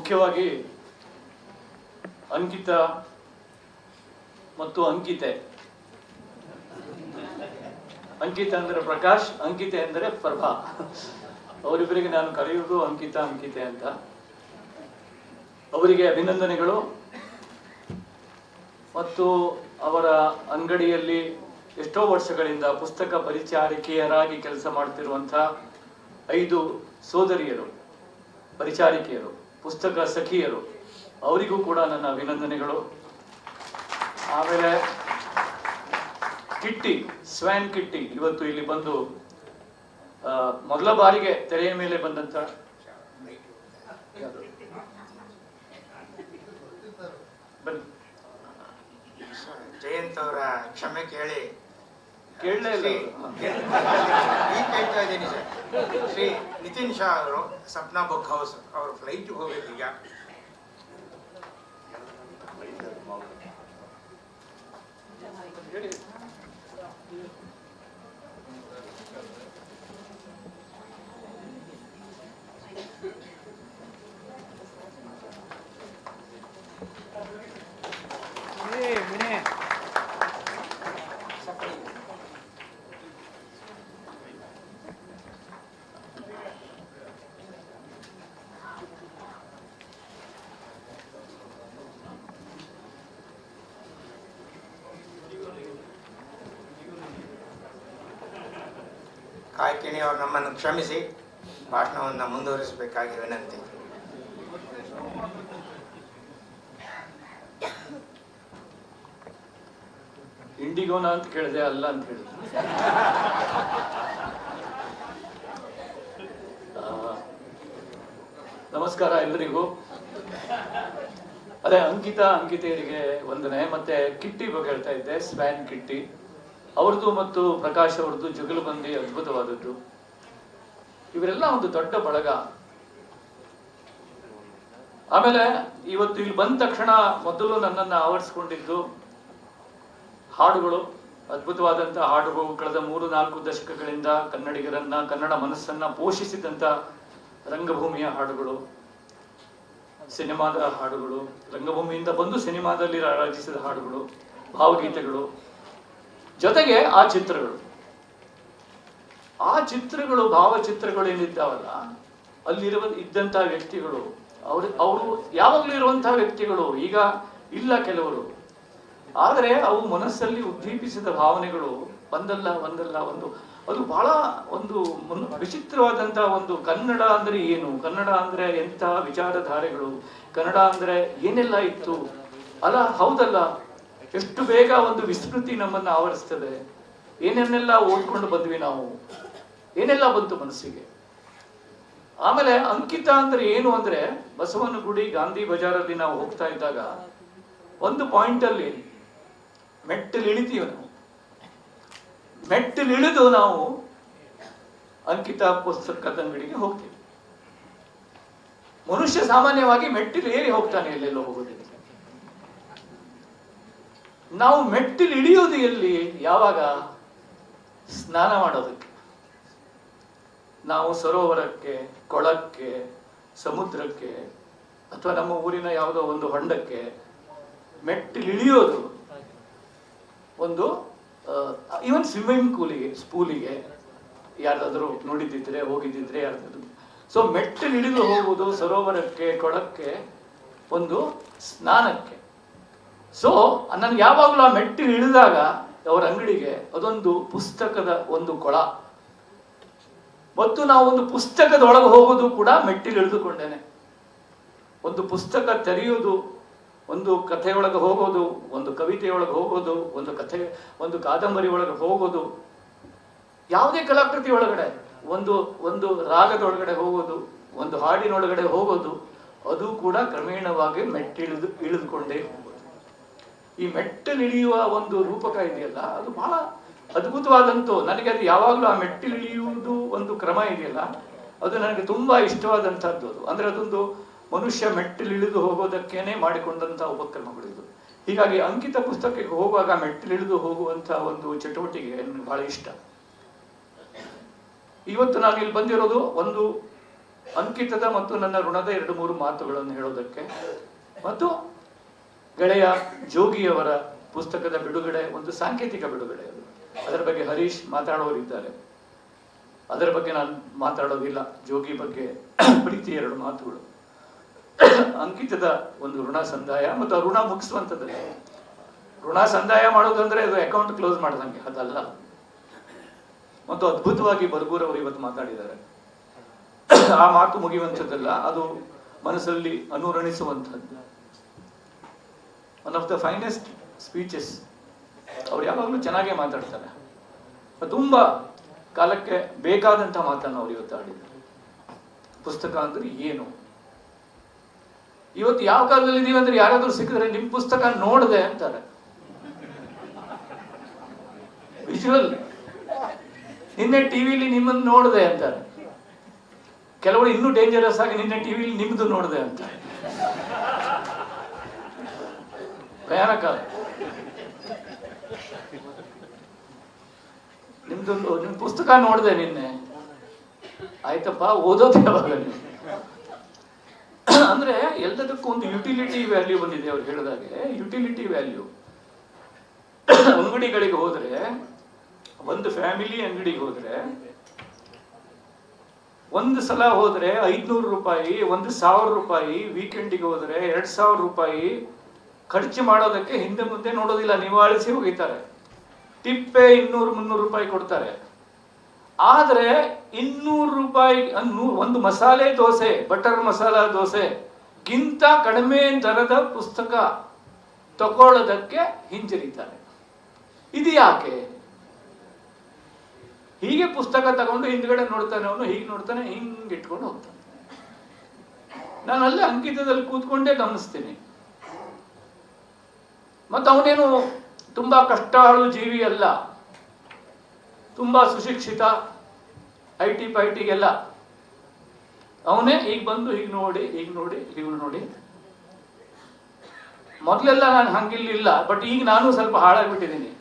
ಮುಖ್ಯವಾಗಿ ಅಂಕಿತ ಮತ್ತು ಅಂಕಿತೆ. ಅಂಕಿತ ಅಂದರೆ ಪ್ರಕಾಶ್, ಅಂಕಿತೆ ಅಂದರೆ ಪ್ರಭಾ. ಅವರಿಬ್ಬರಿಗೆ ನಾನು ಕರೆಯುವುದು ಅಂಕಿತ ಅಂಕಿತೆ ಅಂತ. ಅವರಿಗೆ ಅಭಿನಂದನೆಗಳು. ಮತ್ತು ಅವರ ಅಂಗಡಿಯಲ್ಲಿ ಎಷ್ಟೋ ವರ್ಷಗಳಿಂದ ಪುಸ್ತಕ ಪರಿಚಾರಿಕೆಯರಾಗಿ ಕೆಲಸ ಮಾಡ್ತಿರುವಂಥ 5 ಸೋದರಿಯರು, ಪರಿಚಾರಿಕೆಯರು, ಪುಸ್ತಕ ಸಖಿಯರು, ಅವರಿಗೂ ಕೂಡ ನನ್ನ ಅಭಿನಂದನೆಗಳು. ಆಮೇಲೆ ಕಿಟ್ಟಿ, ಸ್ವ್ಯಾನ್ ಕಿಟ್ಟಿ ಇವತ್ತು ಇಲ್ಲಿ ಬಂದು ಮೊದಲ ಬಾರಿಗೆ ತೆರೆಯ ಮೇಲೆ ಬಂದಂತ ಜಯಂತ್ ಅವರ ಕ್ಷಮೆ ಕೇಳಿ ಕೇಳಲೇ ಇಲ್ಲ. ಕೇಳ್ತಾ ಇದ್ದೀನಿ ಸರ್. ಶ್ರೀ ನಿತಿನ್ ಶಾ ಅವರು ಸಪ್ನಾ ಬುಕ್ ಹೌಸ್ ಅವ್ರ ಫ್ಲೈಟ್ ಹೋಗ್ಬೇಕು ಈಗ. ಕಾಯ್ಕಿಣಿ ಅವರು ನಮ್ಮನ್ನು ಕ್ಷಮಿಸಿ ಭಾಷಣವನ್ನು ಮುಂದುವರಿಸಬೇಕಾಗಿ ವಿನಂತಿ. ಇಂಡಿಗೋನಾ ಅಂತ ಕೇಳಿದೆ, ಅಲ್ಲ ಅಂತ ಹೇಳಿದೆ. ನಮಸ್ಕಾರ ಎಲ್ಲರಿಗೂ. ಅದೇ ಅಂಕಿತೆಯರಿಗೆ ವಂದನೆ. ಮತ್ತೆ ಕಿಟ್ಟಿ ಬಗ್ಗೆ ಹೇಳ್ತಾ ಇದ್ದೆ, ಸ್ವ್ಯಾನ್ ಕಿಟ್ಟಿ ಅವ್ರದ್ದು ಮತ್ತು ಪ್ರಕಾಶ್ ಅವ್ರದ್ದು ಜುಗಲಬಂದಿ ಅದ್ಭುತವಾದದ್ದು. ಇವರೆಲ್ಲ ಒಂದು ದೊಡ್ಡ ಬಳಗ. ಆಮೇಲೆ ಇವತ್ತು ಇಲ್ಲಿ ಬಂದ ತಕ್ಷಣ ಮೊದಲು ನನ್ನನ್ನು ಆವರಿಸಿಕೊಂಡಿದ್ದು ಹಾಡುಗಳು, ಅದ್ಭುತವಾದಂಥ ಹಾಡುಗಳು. ಕಳೆದ 3-4 ದಶಕಗಳಿಂದ ಕನ್ನಡಿಗರನ್ನ, ಕನ್ನಡ ಮನಸ್ಸನ್ನ ಪೋಷಿಸಿದಂಥ ರಂಗಭೂಮಿಯ ಹಾಡುಗಳು, ಸಿನಿಮಾದ ಹಾಡುಗಳು, ರಂಗಭೂಮಿಯಿಂದ ಬಂದು ಸಿನಿಮಾದಲ್ಲಿ ರಾರಾಜಿಸಿದ ಹಾಡುಗಳು, ಭಾವಗೀತೆಗಳು, ಜೊತೆಗೆ ಆ ಚಿತ್ರಗಳು, ಭಾವಚಿತ್ರಗಳು ಏನಿದ್ದಾವಲ್ಲ, ಇದ್ದಂಥ ವ್ಯಕ್ತಿಗಳು, ಅವರು ಯಾವಾಗಲೂ ಇರುವಂತಹ ವ್ಯಕ್ತಿಗಳು ಈಗ ಇಲ್ಲ ಕೆಲವರು. ಆದರೆ ಅವು ಮನಸ್ಸಲ್ಲಿ ಉದ್ದೀಪಿಸಿದ ಭಾವನೆಗಳು ಒಂದಲ್ಲ ಒಂದು. ಅದು ಬಹಳ ಒಂದು ವಿಚಿತ್ರವಾದಂತಹ ಒಂದು ಕನ್ನಡ ಅಂದ್ರೆ ಏನು, ಕನ್ನಡ ಅಂದ್ರೆ ಎಂಥ ವಿಚಾರಧಾರೆಗಳು, ಕನ್ನಡ ಅಂದ್ರೆ ಏನೆಲ್ಲ ಇತ್ತು ಅಲ್ಲ. ಹೌದಲ್ಲ, ಎಷ್ಟು ಬೇಗ ಒಂದು ವಿಸ್ಮೃತಿ ನಮ್ಮನ್ನು ಆವರಿಸ್ತದೆ. ಏನೇನೆಲ್ಲ ಓದ್ಕೊಂಡು ಬಂದ್ವಿ ನಾವು, ಏನೆಲ್ಲ ಬಂತು ಮನಸ್ಸಿಗೆ. ಆಮೇಲೆ ಅಂಕಿತ ಅಂದ್ರೆ ಏನು ಅಂದ್ರೆ, ಬಸವನಗುಡಿ ಗಾಂಧಿ ಬಜಾರಲ್ಲಿ ನಾವು ಹೋಗ್ತಾ ಇದ್ದಾಗ ಒಂದು ಪಾಯಿಂಟ್ ಅಲ್ಲಿ ಮೆಟ್ಟಿಲಿಳಿತೀವಿ ನಾವು. ಮೆಟ್ಟಿಲಿಳಿದು ನಾವು ಅಂಕಿತ ಪುಸ್ತಕದ ಅಂಗಡಿಗೆ ಹೋಗ್ತೀವಿ. ಮನುಷ್ಯ ಸಾಮಾನ್ಯವಾಗಿ ಮೆಟ್ಟಿಲು ಏರಿ ಹೋಗ್ತಾನೆ, ಎಲ್ಲೆಲ್ಲೋ ಹೋಗೋದಿಲ್ಲ. ನಾವು ಮೆಟ್ಟಿಲು ಇಳಿಯೋದು ಎಲ್ಲಿ, ಯಾವಾಗ? ಸ್ನಾನ ಮಾಡೋದಕ್ಕೆ. ನಾವು ಸರೋವರಕ್ಕೆ, ಕೊಳಕ್ಕೆ, ಸಮುದ್ರಕ್ಕೆ, ಅಥವಾ ನಮ್ಮ ಊರಿನ ಯಾವುದೋ ಒಂದು ಹೊಂಡಕ್ಕೆ ಮೆಟ್ಟಿಲು ಇಳಿಯೋದು ಒಂದು ಈವನ್ ಸ್ವಿಮ್ಮಿಂಗ್ ಪೂಲಿಗೆ ಯಾರಾದರೂ ನೋಡಿದ್ದಿದ್ರೆ, ಹೋಗಿದ್ದಿದ್ರೆ ಯಾರಾದರೂ. ಸೊ ಮೆಟ್ಟಿಲು ಇಳಿದು ಹೋಗುವುದು ಸರೋವರಕ್ಕೆ, ಕೊಳಕ್ಕೆ, ಒಂದು ಸ್ನಾನಕ್ಕೆ. ಸೊ ನನ್ಗೆ ಯಾವಾಗಲೂ ಆ ಮೆಟ್ಟಿಲು ಇಳಿದಾಗ ಅವರ ಅಂಗಡಿಗೆ ಅದೊಂದು ಪುಸ್ತಕದ ಒಂದು ಕೊಳ. ಮತ್ತು ನಾವು ಒಂದು ಪುಸ್ತಕದೊಳಗೆ ಹೋಗೋದು ಕೂಡ ಮೆಟ್ಟಿಲು ಇಳಿದುಕೊಂಡೇನೆ. ಒಂದು ಪುಸ್ತಕ ತೆರೆಯುವುದು, ಒಂದು ಕಥೆಯೊಳಗೆ ಹೋಗೋದು, ಒಂದು ಕವಿತೆಯೊಳಗೆ ಹೋಗೋದು, ಒಂದು ಕಾದಂಬರಿ ಒಳಗೆ ಹೋಗೋದು, ಯಾವುದೇ ಕಲಾಕೃತಿ ಒಳಗಡೆ ಒಂದು ರಾಗದೊಳಗಡೆ ಹೋಗೋದು, ಒಂದು ಹಾಡಿನೊಳಗಡೆ ಹೋಗೋದು, ಅದು ಕೂಡ ಕ್ರಮೇಣವಾಗಿ ಇಳಿದುಕೊಂಡೇ ಹೋಗೋದು. ಈ ಮೆಟ್ಟಿಲಿಳಿಯುವ ಒಂದು ರೂಪಕ ಇದೆಯಲ್ಲ, ಅದು ಬಹಳ ಅದ್ಭುತವಾದಂತು. ನನಗೆ ಅದು ಯಾವಾಗಲೂ ಆ ಮೆಟ್ಟಿಲಿಳಿಯುವುದು ಒಂದು ಕ್ರಮ ಇದೆಯಲ್ಲ, ಅದು ನನಗೆ ತುಂಬಾ ಇಷ್ಟವಾದಂಥದ್ದು. ಅದು ಅಂದ್ರೆ ಅದೊಂದು ಮನುಷ್ಯ ಮೆಟ್ಟಿಲಿಳಿದು ಹೋಗೋದಕ್ಕೇನೆ ಮಾಡಿಕೊಂಡಂತಹ ಉಪಕ್ರಮಗಳು ಇದು. ಹೀಗಾಗಿ ಅಂಕಿತ ಪುಸ್ತಕಕ್ಕೆ ಹೋಗುವಾಗ ಮೆಟ್ಟಿಲಿಳಿದು ಹೋಗುವಂತಹ ಒಂದು ಚಟುವಟಿಕೆ ನನಗೆ ಬಹಳ ಇಷ್ಟ. ಇವತ್ತು ನಾನು ಇಲ್ಲಿ ಬಂದಿರೋದು ಒಂದು ಅಂಕಿತದ ಮತ್ತು ನನ್ನ ಋಣದ 2-3 ಮಾತುಗಳನ್ನು ಹೇಳೋದಕ್ಕೆ, ಮತ್ತು ಗೆಳೆಯ ಜೋಗಿಯವರ ಪುಸ್ತಕದ ಬಿಡುಗಡೆ ಒಂದು ಸಾಂಕೇತಿಕ ಬಿಡುಗಡೆ. ಅದರ ಬಗ್ಗೆ ಹರೀಶ್ ಮಾತಾಡೋರಿದ್ದಾರೆ, ಅದರ ಬಗ್ಗೆ ನಾನು ಮಾತಾಡೋದಿಲ್ಲ. ಜೋಗಿ ಬಗ್ಗೆ ಪ್ರೀತಿ 2 ಮಾತುಗಳು. ಅಂಕಿತದ ಒಂದು ಋಣ ಸಂದಾಯ ಮತ್ತು ಆ ಋಣ ಮುಗಿಸುವಂಥದ್ದು. ಋಣ ಸಂದಾಯ ಮಾಡೋದಂದ್ರೆ ಅದು ಅಕೌಂಟ್ ಕ್ಲೋಸ್ ಮಾಡ್ದಂಗೆ, ಅದಲ್ಲ. ಮತ್ತು ಅದ್ಭುತವಾಗಿ ಬರ್ಗೂರವರು ಇವತ್ತು ಮಾತಾಡಿದ್ದಾರೆ. ಆ ಮಾತು ಮುಗಿಯುವಂಥದ್ದಲ್ಲ, ಅದು ಮನಸ್ಸಲ್ಲಿ ಅನುರಣಿಸುವಂಥದ್ದು. One of the finest speeches. ಅವ್ರು ಯಾವಾಗಲೂ ಚೆನ್ನಾಗೇ ಮಾತಾಡ್ತಾರೆ. ತುಂಬಾ ಕಾಲಕ್ಕೆ ಬೇಕಾದಂಥ ಮಾತನ್ನು ಅವ್ರು ಇವತ್ತು ಆಡಿದ್ದಾರೆ. ಪುಸ್ತಕ ಅಂದ್ರೆ ಏನು, ಇವತ್ತು ಯಾವ ಕಾಲದಲ್ಲಿ ಇದೀವಿ ಅಂದ್ರೆ ಯಾರಾದ್ರೂ ಸಿಕ್ಕಿದ್ರೆ ನಿಮ್ ಪುಸ್ತಕ ನೋಡಿದೆ ಅಂತಾರೆ. ವಿಜುವಲ್. ನಿನ್ನೆ ಟಿವಿಲಿ ನಿಮ್ಮನ್ನು ನೋಡಿದೆ ಅಂತಾರೆ. ಕೆಲವರು ಇನ್ನೂ ಡೇಂಜರಸ್ ಆಗಿ ನಿನ್ನೆ ಟಿವಿಲಿ ನಿಮ್ದು ನೋಡಿದೆ ಅಂತ. ಭಯಾನಕ. ನಿಮ್ ಪುಸ್ತಕ ನೋಡಿದೆ ನಿನ್ನೆ, ಆಯ್ತಪ್ಪ, ಓದೋದು ಯಾವಾಗ ನೀವು? ಅಂದ್ರೆ ಎಲ್ಲದಕ್ಕೂ ಒಂದು ಯುಟಿಲಿಟಿ ವ್ಯಾಲ್ಯೂ ಬಂದಿದೆ. ಅವ್ರು ಹೇಳಿದಾಗೆ ಯುಟಿಲಿಟಿ ವ್ಯಾಲ್ಯೂ. ಅಂಗಡಿಗಳಿಗೆ ಹೋದ್ರೆ, ಒಂದು ಫ್ಯಾಮಿಲಿ ಅಂಗಡಿಗೆ ಹೋದ್ರೆ, ಒಂದು ಸಲ ಹೋದ್ರೆ 500 ರೂಪಾಯಿ, 1000 ರೂಪಾಯಿ, ವೀಕೆಂಡಿಗೆ ಹೋದ್ರೆ 2000 ರೂಪಾಯಿ ಖರ್ಚು ಮಾಡೋದಕ್ಕೆ ಹಿಂದೆ ಮುಂದೆ ನೋಡೋದಿಲ್ಲ, ನಿವಾಳಿಸಿ ಹೋಗಿತಾರೆ. ಟಿಪ್ಪೆ 200-300 ರೂಪಾಯಿ ಕೊಡ್ತಾರೆ. ಆದ್ರೆ 200 ರೂಪಾಯಿ ಒಂದು ಮಸಾಲೆ ದೋಸೆ, ಬಟರ್ ಮಸಾಲಾ ದೋಸೆ ಗಿಂತ ಕಡಿಮೆ ದರದ ಪುಸ್ತಕ ತಗೊಳ್ಳೋದಕ್ಕೆ ಹಿಂಜರಿತಾರೆ. ಇದು ಯಾಕೆ? ಹೀಗೆ ಪುಸ್ತಕ ತಗೊಂಡು ಹಿಂದ್ಗಡೆ ನೋಡ್ತಾನೆ ಅವನು, ಹೀಗೆ ನೋಡ್ತಾನೆ, ಹಿಂಗೆ ಇಟ್ಕೊಂಡು ಹೋಗ್ತಾನೆ. ನಾನು ಅಲ್ಲೇ ಅಂಕಿತದಲ್ಲಿ ಕೂತ್ಕೊಂಡೇ ಗಮನಿಸ್ತೀನಿ. ಮತ್ತು ಅವನೇನು ತುಂಬಾ ಕಷ್ಟಾಳು ಜೀವಿ ಅಲ್ಲ, ತುಂಬಾ ಸುಶಿಕ್ಷಿತ, IT ಪೈಟಿಗೆಲ್ಲ. ಅವನೇ ಈಗ ಬಂದು ಹೀಗೆ ನೋಡಿ, ಹೀಗೆ ನೋಡಿ, ಹೀಗೆ ನೋಡಿ. ಮೊದಲೆಲ್ಲ ನಾನು ಹಂಗಿಲ್ಲ, ಬಟ್ ಈಗ ನಾನು ಸ್ವಲ್ಪ ಹಾಳಾಗ್ಬಿಟ್ಟಿದ್ದೀನಿ.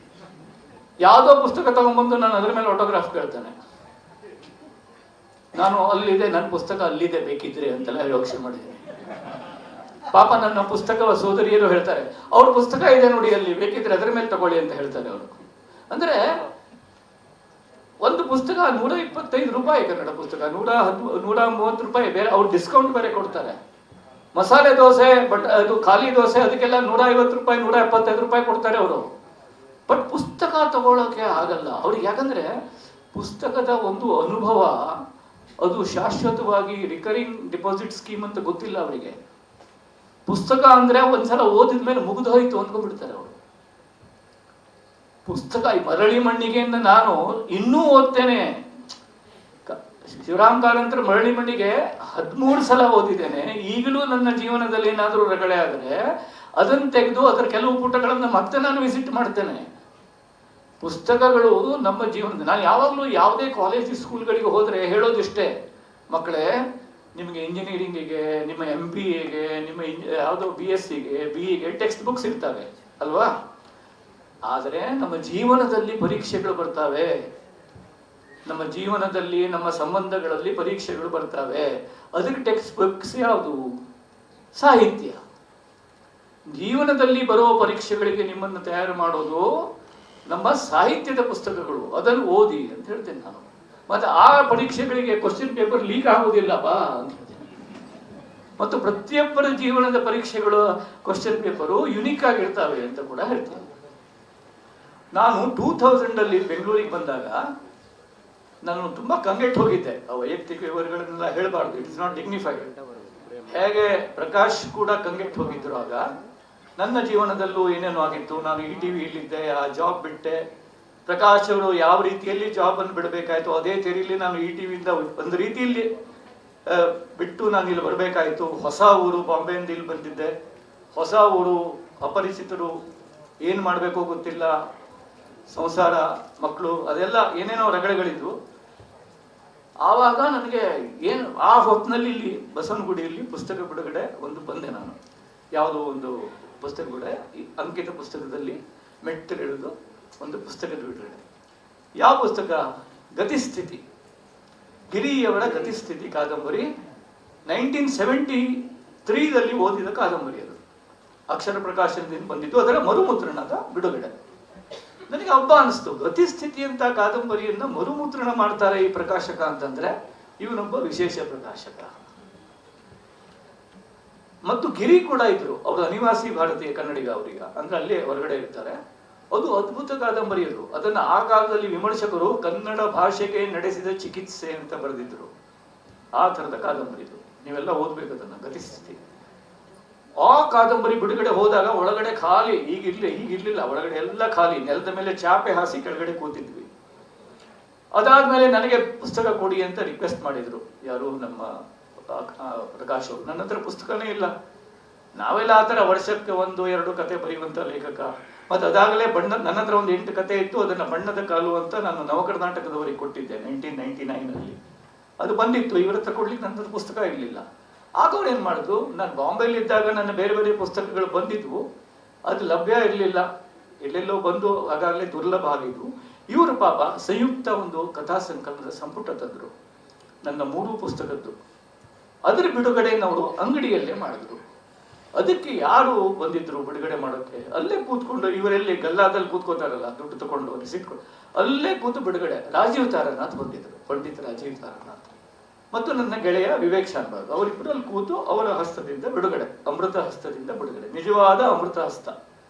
ಯಾವುದೋ ಪುಸ್ತಕ ತಗೊಂಡ್ಬಂದು ನಾನು ಅದ್ರ ಮೇಲೆ ಆಟೋಗ್ರಾಫ್ ಕೇಳ್ತಾನೆ. ನಾನು ಅಲ್ಲಿದೆ, ನನ್ನ ಪುಸ್ತಕ ಅಲ್ಲಿದೆ, ಬೇಕಿದ್ರೆ ಅಂತೆಲ್ಲ ಯೋಚನೆ ಮಾಡಿದ್ದೀನಿ. ಪಾಪ ನನ್ನ ಪುಸ್ತಕ ಸೋದರಿಯರು ಹೇಳ್ತಾರೆ, ಅವ್ರ ಪುಸ್ತಕ ಇದೆ ನೋಡಿ ಅಲ್ಲಿ, ಬೇಕಿದ್ರೆ ಅದರ ಮೇಲೆ ತಗೊಳ್ಳಿ ಅಂತ ಹೇಳ್ತಾರೆ ಅವರು. ಅಂದ್ರೆ ಒಂದು ಪುಸ್ತಕ 125 ರೂಪಾಯಿ, ಕನ್ನಡ ಪುಸ್ತಕ 130 ರೂಪಾಯಿ, ಬೇರೆ ಅವ್ರು ಡಿಸ್ಕೌಂಟ್ ಬೇರೆ ಕೊಡ್ತಾರೆ. ಮಸಾಲೆ ದೋಸೆ, ಬಟ್ ಅದು ಖಾಲಿ ದೋಸೆ, ಅದಕ್ಕೆಲ್ಲ 150 ರೂಪಾಯಿ, 175 ರೂಪಾಯಿ ಕೊಡ್ತಾರೆ ಅವರು. ಬಟ್ ಪುಸ್ತಕ ತಗೊಳ್ಳೋಕೆ ಆಗಲ್ಲ ಅವ್ರಿಗೆ. ಯಾಕಂದ್ರೆ ಪುಸ್ತಕದ ಒಂದು ಅನುಭವ ಅದು ಶಾಶ್ವತವಾಗಿ ರಿಕರಿಂಗ್ ಡಿಪಾಸಿಟ್ ಸ್ಕೀಮ್ ಅಂತ ಗೊತ್ತಿಲ್ಲ ಅವರಿಗೆ. ಪುಸ್ತಕ ಅಂದ್ರೆ ಒಂದ್ಸಲ ಓದಿದ ಮೇಲೆ ಮುಗಿದು ಹೋಯ್ತು ಅಂದ್ಕೊಂಡ್ಬಿಡ್ತಾರೆ ಅವರು. ಪುಸ್ತಕ ಈ ಮರಳಿ ಮಣ್ಣಿಗೆ ನಾನು ಇನ್ನೂ ಓದ್ತೇನೆ. ಶಿವರಾಮ್ ಕಾರಂತರ ಮರಳಿ ಮಣ್ಣಿಗೆ 13 ಸಲ ಓದಿದ್ದೇನೆ. ಈಗಲೂ ನನ್ನ ಜೀವನದಲ್ಲಿ ಏನಾದರೂ ರಗಳೆ ಆದರೆ ಅದನ್ನು ತೆಗೆದು ಅದರ ಕೆಲವು ಪುಟಗಳನ್ನು ಮತ್ತೆ ನಾನು ವಿಸಿಟ್ ಮಾಡ್ತೇನೆ. ಪುಸ್ತಕಗಳು ನಮ್ಮ ಜೀವನದ. ನಾನು ಯಾವಾಗಲೂ ಯಾವುದೇ ಕಾಲೇಜ್ ಸ್ಕೂಲ್ಗಳಿಗೆ ಹೋದ್ರೆ ಹೇಳೋದಿಷ್ಟೇ, ಮಕ್ಕಳೇ, ನಿಮಗೆ ಇಂಜಿನಿಯರಿಂಗಿಗೆ, ನಿಮ್ಮ MBAಗೆ, ನಿಮ್ಮ ಯಾವುದೋ BScಗೆ, BEಗೆ ಟೆಕ್ಸ್ಟ್ ಬುಕ್ಸ್ ಇರ್ತವೆ ಅಲ್ವಾ? ಆದರೆ ನಮ್ಮ ಜೀವನದಲ್ಲಿ ಪರೀಕ್ಷೆಗಳು ಬರ್ತವೆ. ನಮ್ಮ ಜೀವನದಲ್ಲಿ, ನಮ್ಮ ಸಂಬಂಧಗಳಲ್ಲಿ ಪರೀಕ್ಷೆಗಳು ಬರ್ತವೆ. ಅದಕ್ಕೆ ಟೆಕ್ಸ್ಟ್ ಬುಕ್ಸ್ ಯಾವುದು? ಸಾಹಿತ್ಯ. ಜೀವನದಲ್ಲಿ ಬರೋ ಪರೀಕ್ಷೆಗಳಿಗೆ ನಿಮ್ಮನ್ನು ತಯಾರು ಮಾಡೋದು ನಮ್ಮ ಸಾಹಿತ್ಯದ ಪುಸ್ತಕಗಳು. ಅದನ್ನು ಓದಿ ಅಂತ ಹೇಳ್ತೇನೆ ನಾನು. ಮತ್ತೆ ಆ ಪರೀಕ್ಷೆಗಳಿಗೆ ಕ್ವಶನ್ ಪೇಪರ್ ಲೀಕ್ ಆಗುವುದಿಲ್ಲಪ್ಪ ಅಂತ ಹೇಳ್ತೇನೆ. ಮತ್ತು ಪ್ರತಿಯೊಬ್ಬರ ಜೀವನದ ಪರೀಕ್ಷೆಗಳು ಕ್ವಶನ್ ಪೇಪರು ಯುನಿಕ್ ಆಗಿರ್ತವೆ ಅಂತ ಕೂಡ ಹೇಳ್ತೇನೆ. ನಾನು 2000 ಬೆಂಗಳೂರಿಗೆ ಬಂದಾಗ ನಾನು ತುಂಬಾ ಕಂಗೆಟ್ಟು ಹೋಗಿದ್ದೆ. ಆ ವೈಯಕ್ತಿಕ ವಿವರಗಳನ್ನೆಲ್ಲ ಹೇಳಬಾರ್ದು, ಇಟ್ಸ್ ನಾಟ್ ಡಿಗ್ನಿಫೈಡ್. ಹೇಗೆ ಪ್ರಕಾಶ್ ಕೂಡ ಕಂಗೆಟ್ಟು ಹೋಗಿದ್ರು, ಆಗ ನನ್ನ ಜೀವನದಲ್ಲೂ ಏನೇನೋ ಆಗಿತ್ತು. ನಾನು ETV ಇಲ್ಲಿದ್ದೆ, ಆ ಜಾಬ್ ಬಿಟ್ಟೆ. ಪ್ರಕಾಶ್ ಅವರು ಯಾವ ರೀತಿಯಲ್ಲಿ ಜಾಬ್ ಅನ್ನು ಬಿಡಬೇಕಾಯ್ತು, ಅದೇ ತೆರೀಲಿ ನಾನು ETV ಇಂದ ಒಂದು ರೀತಿಯಲ್ಲಿ ಬಿಟ್ಟು ನಾನು ಇಲ್ಲಿ ಬರಬೇಕಾಯ್ತು. ಹೊಸ ಊರು, ಬಾಂಬೆಯಿಂದ ಇಲ್ಲಿ ಬಂದಿದ್ದೆ. ಹೊಸ ಊರು, ಅಪರಿಚಿತರು, ಏನು ಮಾಡಬೇಕೋ ಗೊತ್ತಿಲ್ಲ, ಸಂಸಾರ, ಮಕ್ಕಳು, ಅದೆಲ್ಲ ಏನೇನೋ ರಗಳೆಗಳಿದ್ವು. ಆವಾಗ ನನಗೆ ಏನು, ಆ ಹೊತ್ತಿನಲ್ಲಿ ಇಲ್ಲಿ ಬಸವನಗುಡಿಯಲ್ಲಿ ಪುಸ್ತಕ ಬಿಡುಗಡೆ ಒಂದು ಬಂದೆ ನಾನು. ಯಾವುದೋ ಒಂದು ಪುಸ್ತಕ ಬಿಡುಗಡೆ, ಈ ಅಂಕಿತ ಪುಸ್ತಕದಲ್ಲಿ ಮೆಟ್ಟಿಲಿಳಿದು ಒಂದು ಪುಸ್ತಕದ ಬಿಡುಗಡೆ. ಯಾವ ಪುಸ್ತಕ? ಗತಿಸ್ಥಿತಿ. ಗಿರಿಯವರ ಗತಿಸ್ಥಿತಿ ಕಾದಂಬರಿ 1973ರಲ್ಲಿ ಓದಿದ ಕಾದಂಬರಿ ಅದು. ಅಕ್ಷರ ಪ್ರಕಾಶನದಿಂದ ಬಂದಿದ್ದು, ಅದರ ಮರುಮುದ್ರಣದ ಬಿಡುಗಡೆ. ನನಗೆ ಹಬ್ಬ ಅನಿಸ್ತು, ಗತಿಸ್ಥಿತಿ ಅಂತ ಕಾದಂಬರಿಯನ್ನ ಮರುಮುದ್ರಣ ಮಾಡ್ತಾರೆ ಈ ಪ್ರಕಾಶಕ ಅಂತಂದ್ರೆ ಇವನೊಬ್ಬ ವಿಶೇಷ ಪ್ರಕಾಶಕ. ಮತ್ತು ಗಿರಿ ಕೂಡ ಇದ್ರು, ಅವರು ಅನಿವಾಸಿ ಭಾರತೀಯ ಕನ್ನಡಿಗ, ಅವರೀಗ ಅಂದ್ರೆ ಅಲ್ಲೇ ಹೊರಗಡೆ ಇರ್ತಾರೆ. ಅದು ಅದ್ಭುತ ಕಾದಂಬರಿ ಅದು. ಅದನ್ನ ಆ ಕಾಲದಲ್ಲಿ ವಿಮರ್ಶಕರು ಕನ್ನಡ ಭಾಷೆಗೆ ನಡೆಸಿದ ಚಿಕಿತ್ಸೆ ಅಂತ ಬರೆದಿದ್ರು. ಆ ತರದ ಕಾದಂಬರಿ ಇದು, ನೀವೆಲ್ಲ ಓದ್ಬೇಕು ಅದನ್ನ, ಗತಿಸ್ಥಿತಿ. ಆ ಕಾದಂಬರಿ ಬಿಡುಗಡೆ ಹೋದಾಗ ಒಳಗಡೆ ಖಾಲಿ, ಈಗಿರ್ಲಿಲ್ಲ, ಒಳಗಡೆ ಎಲ್ಲ ಖಾಲಿ, ನೆಲದ ಮೇಲೆ ಚಾಪೆ ಹಾಸಿ ಕೆಳಗಡೆ ಕೂತಿದ್ವಿ. ಅದಾದ್ಮೇಲೆ ನನಗೆ ಪುಸ್ತಕ ಕೊಡಿ ಅಂತ ರಿಕ್ವೆಸ್ಟ್ ಮಾಡಿದ್ರು ಯಾರು, ನಮ್ಮ ಪ್ರಕಾಶ್ ಅವರು. ನನ್ನ ಹತ್ರ ಪುಸ್ತಕನೇ ಇಲ್ಲ. ನಾವೆಲ್ಲ ಆತರ ವರ್ಷಕ್ಕೆ 1-2 ಕತೆ ಬರೆಯುವಂತ ಲೇಖಕ. ಮತ್ತೆ ಅದಾಗಲೇ ನನ್ನ ಹತ್ರ ಒಂದು 8 ಕತೆ ಇತ್ತು. ಅದನ್ನ ಬಣ್ಣದ ಕಾಲು ಅಂತ ನಾನು ನವಕರ್ನಾಟಕದವರಿಗೆ ಕೊಟ್ಟಿದ್ದೆ 1999ರಲ್ಲಿ. ಅದು ಬಂದಿತ್ತು, ಇವರ ಹತ್ರ ಕೊಡ್ಲಿಕ್ಕೆ ನನ್ನ ಹತ್ರ ಪುಸ್ತಕ ಇರಲಿಲ್ಲ. ಆಗ ಅವ್ರು ಏನ್ ಮಾಡಿದ್ರು, ನಾನು ಬಾಂಬೆಯಲ್ಲಿ ಇದ್ದಾಗ ನನ್ನ ಬೇರೆ ಬೇರೆ ಪುಸ್ತಕಗಳು ಬಂದಿದ್ವು, ಅದು ಲಭ್ಯ ಇರಲಿಲ್ಲ, ಎಲ್ಲೆಲ್ಲೋ ಬಂದು ಆಗಾಗಲೇ ದುರ್ಲಭ ಆಗಿದ್ವು. ಇವರು ಪಾಪ ಸಂಯುಕ್ತ ಒಂದು ಕಥಾ ಸಂಕಲನದ ಸಂಪುಟ ತಂದ್ರು, ನನ್ನ 3 ಪುಸ್ತಕದ್ದು. ಅದರ ಬಿಡುಗಡೆಯನ್ನು ಅವರು ಅಂಗಡಿಯಲ್ಲೇ ಮಾಡಿದ್ರು. ಅದಕ್ಕೆ ಯಾರು ಬಂದಿದ್ರು ಬಿಡುಗಡೆ ಮಾಡೋಕ್ಕೆ, ಅಲ್ಲೇ ಕೂತ್ಕೊಂಡು, ಇವರೆಲ್ಲಿ ಗಲ್ಲಾದಲ್ಲಿ ಕೂತ್ಕೋತಾರಲ್ಲ ದುಡ್ಡು ತಗೊಂಡು ರಿಸಿಟ್ಕೊಂಡು, ಅಲ್ಲೇ ಕೂತು ಬಿಡುಗಡೆ ರಾಜೀವ್ ತಾರಾನಾಥ್ ಬಂದಿದ್ರು, ಪಂಡಿತ್ ರಾಜೀವ್ ತಾರಾನಾಥ್ ಮತ್ತು ನನ್ನ ಗೆಳೆಯ ವಿವೇಕ್ ಶಾನ್ಭಾಗ್. ಅವರಿಬ್ಬರು ಅಲ್ಲಿ ಕೂತು ಅವರ ಹಸ್ತದಿಂದ ಬಿಡುಗಡೆ, ಅಮೃತ ಹಸ್ತದಿಂದ ಬಿಡುಗಡೆ, ನಿಜವಾದ ಅಮೃತ ಹಸ್ತ.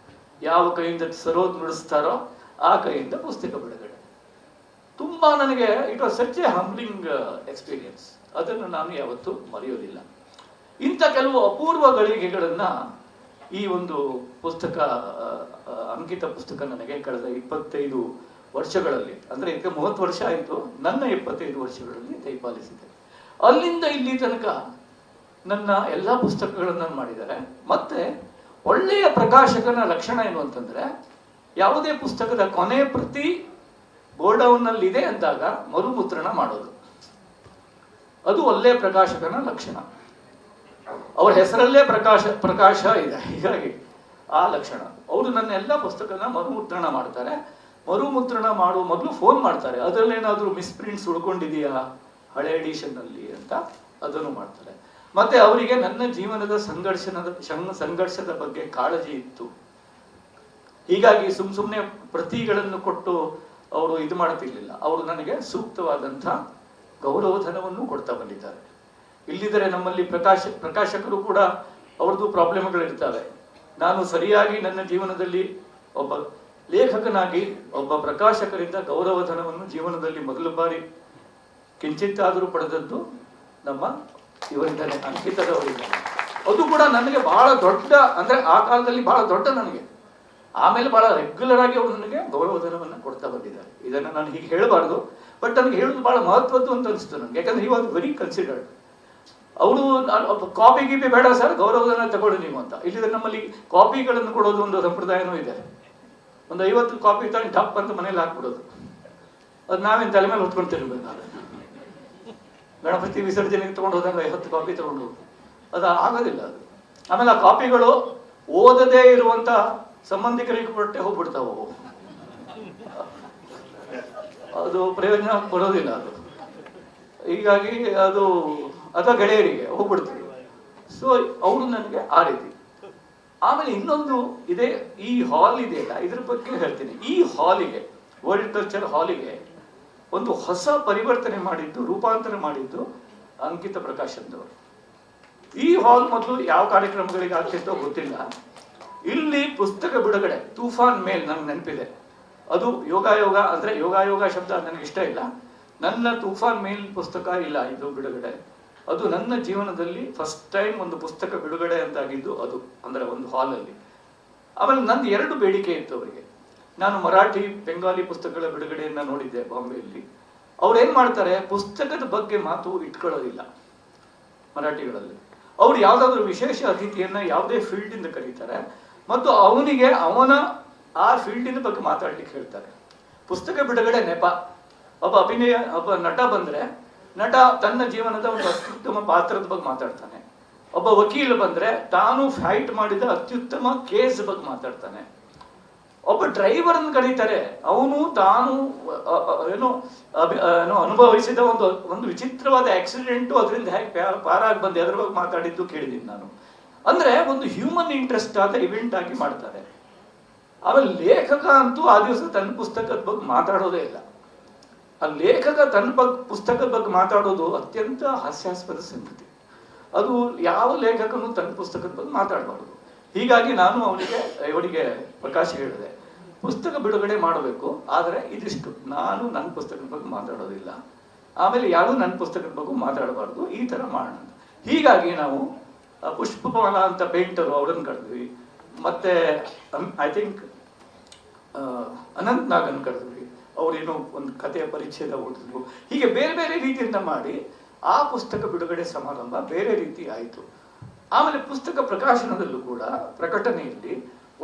ಯಾವ ಕೈಯಿಂದ ಸರೋದ್ ನುಡಿಸ್ತಾರೋ ಆ ಕೈಯಿಂದ ಪುಸ್ತಕ ಬಿಡುಗಡೆ. ತುಂಬಾ ನನಗೆ it was such A humbling experience. ಅದನ್ನು ನಾನು ಯಾವತ್ತೂ ಮರೆಯೋದಿಲ್ಲ. ಇಂಥ ಕೆಲವು ಅಪೂರ್ವ ಗಳಿಗೆಗಳನ್ನ ಈ ಒಂದು ಪುಸ್ತಕ, ಅಂಕಿತ ಪುಸ್ತಕ ನನಗೆ ಕಳೆದ 25 ವರ್ಷಗಳಲ್ಲಿ, ಅಂದ್ರೆ ಈಗ 30 ವರ್ಷ ಆಯಿತು, ನನ್ನ 25 ವರ್ಷಗಳಲ್ಲಿ ದಯಪಾಲಿಸಿದೆ. ಅಲ್ಲಿಂದ ಇಲ್ಲಿ ತನಕ ನನ್ನ ಎಲ್ಲ ಪುಸ್ತಕಗಳನ್ನು ಮಾಡಿದ್ದಾರೆ. ಮತ್ತೆ ಒಳ್ಳೆಯ ಪ್ರಕಾಶಕನ ಲಕ್ಷಣ ಏನು ಅಂತಂದ್ರೆ, ಯಾವುದೇ ಪುಸ್ತಕದ ಕೊನೆ ಪ್ರತಿ ಗೋಡೌನ್ನಲ್ಲಿ ಇದೆ ಅಂದಾಗ ಮರುಮುದ್ರಣ ಮಾಡೋದು, ಅದು ಒಳ್ಳೆಯ ಪ್ರಕಾಶಕನ ಲಕ್ಷಣ. ಅವರ ಹೆಸರಲ್ಲೇ ಪ್ರಕಾಶ ಇದೆ. ಹೀಗಾಗಿ ಆ ಲಕ್ಷಣ. ಅವರು ನನ್ನ ಎಲ್ಲ ಪುಸ್ತಕನ ಮರುಮುದ್ರಣ ಮಾಡ್ತಾರೆ. ಮರುಮುದ್ರಣ ಮಾಡುವ ಮೊದಲು ಫೋನ್ ಮಾಡ್ತಾರೆ, ಅದರಲ್ಲೇನಾದ್ರೂ ಮಿಸ್ಪ್ರಿಂಟ್ಸ್ ಉಳ್ಕೊಂಡಿದೆಯಾ ಹಳೆ ಎಡಿಷನ್ ಅಲ್ಲಿ ಅಂತ, ಅದನ್ನು ಮಾಡ್ತಾರೆ. ಮತ್ತೆ ಅವರಿಗೆ ನನ್ನ ಜೀವನದ ಸಂಘರ್ಷದ ಬಗ್ಗೆ ಕಾಳಜಿ ಇತ್ತು. ಹೀಗಾಗಿ ಸುಮ್ಮನೆ ಪ್ರತಿಗಳನ್ನು ಕೊಟ್ಟು ಅವರು ಇದು ಮಾಡ್ತಿರ್ಲಿಲ್ಲ. ಅವರು ನನಗೆ ಸೂಕ್ತವಾದಂಥ ಗೌರವಧನವನ್ನು ಕೊಡ್ತಾ ಬಂದಿದ್ದಾರೆ. ಇಲ್ಲಿದ್ದರೆ ನಮ್ಮಲ್ಲಿ ಪ್ರಕಾಶಕರು ಕೂಡ ಅವ್ರದ್ದು ಪ್ರಾಬ್ಲಮ್ಗಳಿರ್ತವೆ. ನಾನು ಸರಿಯಾಗಿ ನನ್ನ ಜೀವನದಲ್ಲಿ ಒಬ್ಬ ಲೇಖಕನಾಗಿ ಒಬ್ಬ ಪ್ರಕಾಶಕರಿಂದ ಗೌರವಧನವನ್ನು ಜೀವನದಲ್ಲಿ ಮೊದಲ ಬಾರಿ ಕಿಂಚಿತ್ತಾದರೂ ಪಡೆದದ್ದು ನಮ್ಮ ಇವರಿಂದಾನೆ, ಅಂಕಿತದವರಿಂದಾನೆ. ಅದು ಕೂಡ ನನಗೆ ಬಹಳ ದೊಡ್ಡ, ಅಂದ್ರೆ ಆ ಕಾಲದಲ್ಲಿ ಬಹಳ ದೊಡ್ಡ ನನಗೆ. ಆಮೇಲೆ ಬಹಳ ರೆಗ್ಯುಲರ್ ಆಗಿ ಅವರು ನನಗೆ ಗೌರವಧನವನ್ನು ಕೊಡ್ತಾ ಬಂದಿದ್ದಾರೆ. ಇದನ್ನು ನಾನು ಹೀಗೆ ಹೇಳಬಾರ್ದು, ಬಟ್ ನನಗೆ ಹೇಳೋದು ಬಹಳ ಮಹತ್ವದ್ದು ಅಂತ ಅನಿಸ್ತು ನನಗೆ. ಯಾಕಂದ್ರೆ ಈ ವಾಸ್ ವೆರಿ ಕನ್ಸಿಡರ್ಡ್. ಅವರು ಕಾಪಿ ಗೀಪಿ ಬೇಡ ಸರ್, ಗೌರವಧನ ತಗೊಳ್ಳಿ ನೀವು ಅಂತ. ಇಲ್ಲಿದ್ರೆ ನಮ್ಮಲ್ಲಿ ಕಾಪಿಗಳನ್ನು ಕೊಡೋದು ಒಂದು ಸಂಪ್ರದಾಯನೂ ಇದೆ. ಒಂದು 50 ಕಾಪಿ ತಗೊಂಡು ಟಪ್ ಅಂತ ಮನೇಲಿ ಹಾಕ್ಬಿಡೋದು. ಅದು ನಾವೇನು ತಲೆ ಮೇಲೆ ಹೊತ್ಕೊಂಡು ತಿರ್ಬೇಕಾದ್ರೆ, ಗಣಪತಿ ವಿಸರ್ಜನೆಗೆ ತಗೊಂಡು ಹೋದಾಗ 10 ಕಾಪಿ ತಗೊಂಡು ಅದು ಆಗೋದಿಲ್ಲ. ಅದು ಆಮೇಲೆ ಆ ಕಾಪಿಗಳು ಓದದೇ ಇರುವಂತ ಸಂಬಂಧಿಕರಿಗೆ ಕೊಟ್ಟೆ ಹೋಗ್ಬಿಡ್ತಾವು, ಅದು ಪ್ರಯೋಜನ ಬರೋದಿಲ್ಲ ಅದು. ಹೀಗಾಗಿ ಅದು ಅಥವಾ ಗೆಳೆಯರಿಗೆ ಹೋಗ್ಬಿಡ್ತೀವಿ. ಸೊ ಅವರು ನನಗೆ ಆ ರೀತಿ. ಆಮೇಲೆ ಇನ್ನೊಂದು ಇದೆ, ಈ ಹಾಲ್ ಇದೆಯಲ್ಲ, ಇದ್ರ ಬಗ್ಗೆ ಹೇಳ್ತೀನಿ. ಈ ಹಾಲಿಗೆ, ವರ್ಲ್ಡ್ ಕಲ್ಚರ್ ಹಾಲಿಗೆ ಒಂದು ಹೊಸ ಪರಿವರ್ತನೆ ಮಾಡಿದ್ದು, ರೂಪಾಂತರ ಮಾಡಿದ್ದು ಅಂಕಿತ ಪ್ರಕಾಶನದವರು. ಈ ಹಾಲ್ ಮೊದಲು ಯಾವ ಕಾರ್ಯಕ್ರಮಗಳಿಗೆ ಆಗ್ತಿತ್ತೋ ಗೊತ್ತಿಲ್ಲ. ಇಲ್ಲಿ ಪುಸ್ತಕ ಬಿಡುಗಡೆ, ತೂಫಾನ್ ಮೇಲ್ ನಂಗೆ ನೆನಪಿದೆ. ಅದು ಯೋಗಾಯೋಗ, ಅಂದ್ರೆ ಯೋಗಾಯೋಗ ಶಬ್ದ ನನಗೆ ಇಷ್ಟ ಇಲ್ಲ. ನನ್ನ ತೂಫಾನ್ ಮೇಲ್ ಪುಸ್ತಕ ಇಲ್ಲ ಇದು ಬಿಡುಗಡೆ. ಅದು ನನ್ನ ಜೀವನದಲ್ಲಿ ಫಸ್ಟ್ ಟೈಮ್ ಒಂದು ಪುಸ್ತಕ ಬಿಡುಗಡೆ ಅಂತಾಗಿದ್ದು ಅದು, ಅಂದ್ರೆ ಒಂದು ಹಾಲಲ್ಲಿ. ಆಮೇಲೆ ನಂದು 2 ಬೇಡಿಕೆ ಇತ್ತು ಅವರಿಗೆ. ನಾನು ಮರಾಠಿ ಬೆಂಗಾಲಿ ಪುಸ್ತಕಗಳ ಬಿಡುಗಡೆಯನ್ನ ನೋಡಿದ್ದೆ ಬಾಂಬೆಯಲ್ಲಿ. ಅವ್ರು ಏನ್ ಮಾಡ್ತಾರೆ, ಪುಸ್ತಕದ ಬಗ್ಗೆ ಮಾತು ಇಟ್ಕೊಳ್ಳೋದಿಲ್ಲ ಮರಾಠಿಗಳಲ್ಲಿ. ಅವ್ರು ಯಾವ್ದಾದ್ರು ವಿಶೇಷ ಅತಿಥಿಯನ್ನ ಯಾವುದೇ ಫೀಲ್ಡ್ ಇಂದ ಕರೀತಾರೆ ಮತ್ತು ಅವನಿಗೆ ಅವನ ಆ ಫೀಲ್ಡಿನ ಬಗ್ಗೆ ಮಾತಾಡ್ಲಿಕ್ಕೆ ಹೇಳ್ತಾರೆ. ಪುಸ್ತಕ ಬಿಡುಗಡೆ ನೆಪ. ಒಬ್ಬ ನಟ ಬಂದ್ರೆ ನಟ ತನ್ನ ಜೀವನದ ಒಂದು ಅತ್ಯುತ್ತಮ ಪಾತ್ರದ ಬಗ್ಗೆ ಮಾತಾಡ್ತಾನೆ. ಒಬ್ಬ ವಕೀಲ ಬಂದ್ರೆ ತಾನು ಫೈಟ್ ಮಾಡಿದ ಅತ್ಯುತ್ತಮ ಕೇಸ್ ಬಗ್ಗೆ ಮಾತಾಡ್ತಾನೆ. ಒಬ್ಬ ಡ್ರೈವರ್ನ ಕರೀತಾರೆ, ಅವನು ತಾನು ಏನೋ ಅನುಭವಿಸಿದ ಒಂದು ವಿಚಿತ್ರವಾದ ಆಕ್ಸಿಡೆಂಟು, ಅದರಿಂದ ಹೇಗೆ ಪಾರಾಗಿ ಬಂದೆ ಅದ್ರ ಬಗ್ಗೆ ಮಾತಾಡಿದ್ದು ಕೇಳಿದ್ದೀನಿ ನಾನು. ಅಂದ್ರೆ ಒಂದು ಹ್ಯೂಮನ್ ಇಂಟ್ರೆಸ್ಟ್ ಆದ ಇವೆಂಟ್ ಆಗಿ ಮಾಡ್ತಾರೆ. ಆಮೇಲೆ ಲೇಖಕ ಅಂತೂ ಆ ದಿವಸ ತನ್ನ ಪುಸ್ತಕದ ಬಗ್ಗೆ ಮಾತಾಡೋದೇ ಇಲ್ಲ. ಆ ಲೇಖಕ ತನ್ನ ಪುಸ್ತಕದ ಬಗ್ಗೆ ಮಾತಾಡೋದು ಅತ್ಯಂತ ಹಾಸ್ಯಾಸ್ಪದ ಸಂಗತಿ. ಅದು ಯಾವ ಲೇಖಕನು ತನ್ನ ಪುಸ್ತಕದ ಬಗ್ಗೆ ಮಾತಾಡಬಾರ್ದು. ಹೀಗಾಗಿ ನಾನು ಅವನಿಗೆ ಪ್ರಕಾಶ್ ಹೇಳಿದೆ, ಪುಸ್ತಕ ಬಿಡುಗಡೆ ಮಾಡಬೇಕು, ಆದರೆ ಇದಿಷ್ಟು, ನಾನು ನನ್ನ ಪುಸ್ತಕದ ಬಗ್ಗೆ ಮಾತಾಡೋದಿಲ್ಲ, ಆಮೇಲೆ ಯಾರು ನನ್ನ ಪುಸ್ತಕದ ಬಗ್ಗೆ ಮಾತಾಡಬಾರ್ದು, ಈ ಥರ ಮಾಡೋಣ. ಹೀಗಾಗಿ ನಾವು ಪುಷ್ಪಮಾಲಾ ಅಂತ ಪೇಂಟರು ಅವರನ್ನು ಕರೆದ್ವಿ, ಮತ್ತೆ ಐ ಥಿಂಕ್ ಅನಂತ್ ನಾಗನ್ ಕರೆದ್ವಿ, ಅವರೇನೋ ಒಂದು ಕಥೆಯ ಪರಿಚ್ಛೇದ ಓದಿದ್ರು. ಹೀಗೆ ಬೇರೆ ಬೇರೆ ರೀತಿಯಿಂದ ಮಾಡಿ ಆ ಪುಸ್ತಕ ಬಿಡುಗಡೆ ಸಮಾರಂಭ ಬೇರೆ ರೀತಿ ಆಯಿತು. ಆಮೇಲೆ ಪುಸ್ತಕ ಪ್ರಕಾಶನದಲ್ಲೂ ಕೂಡ ಪ್ರಕಟಣೆಯಲ್ಲಿ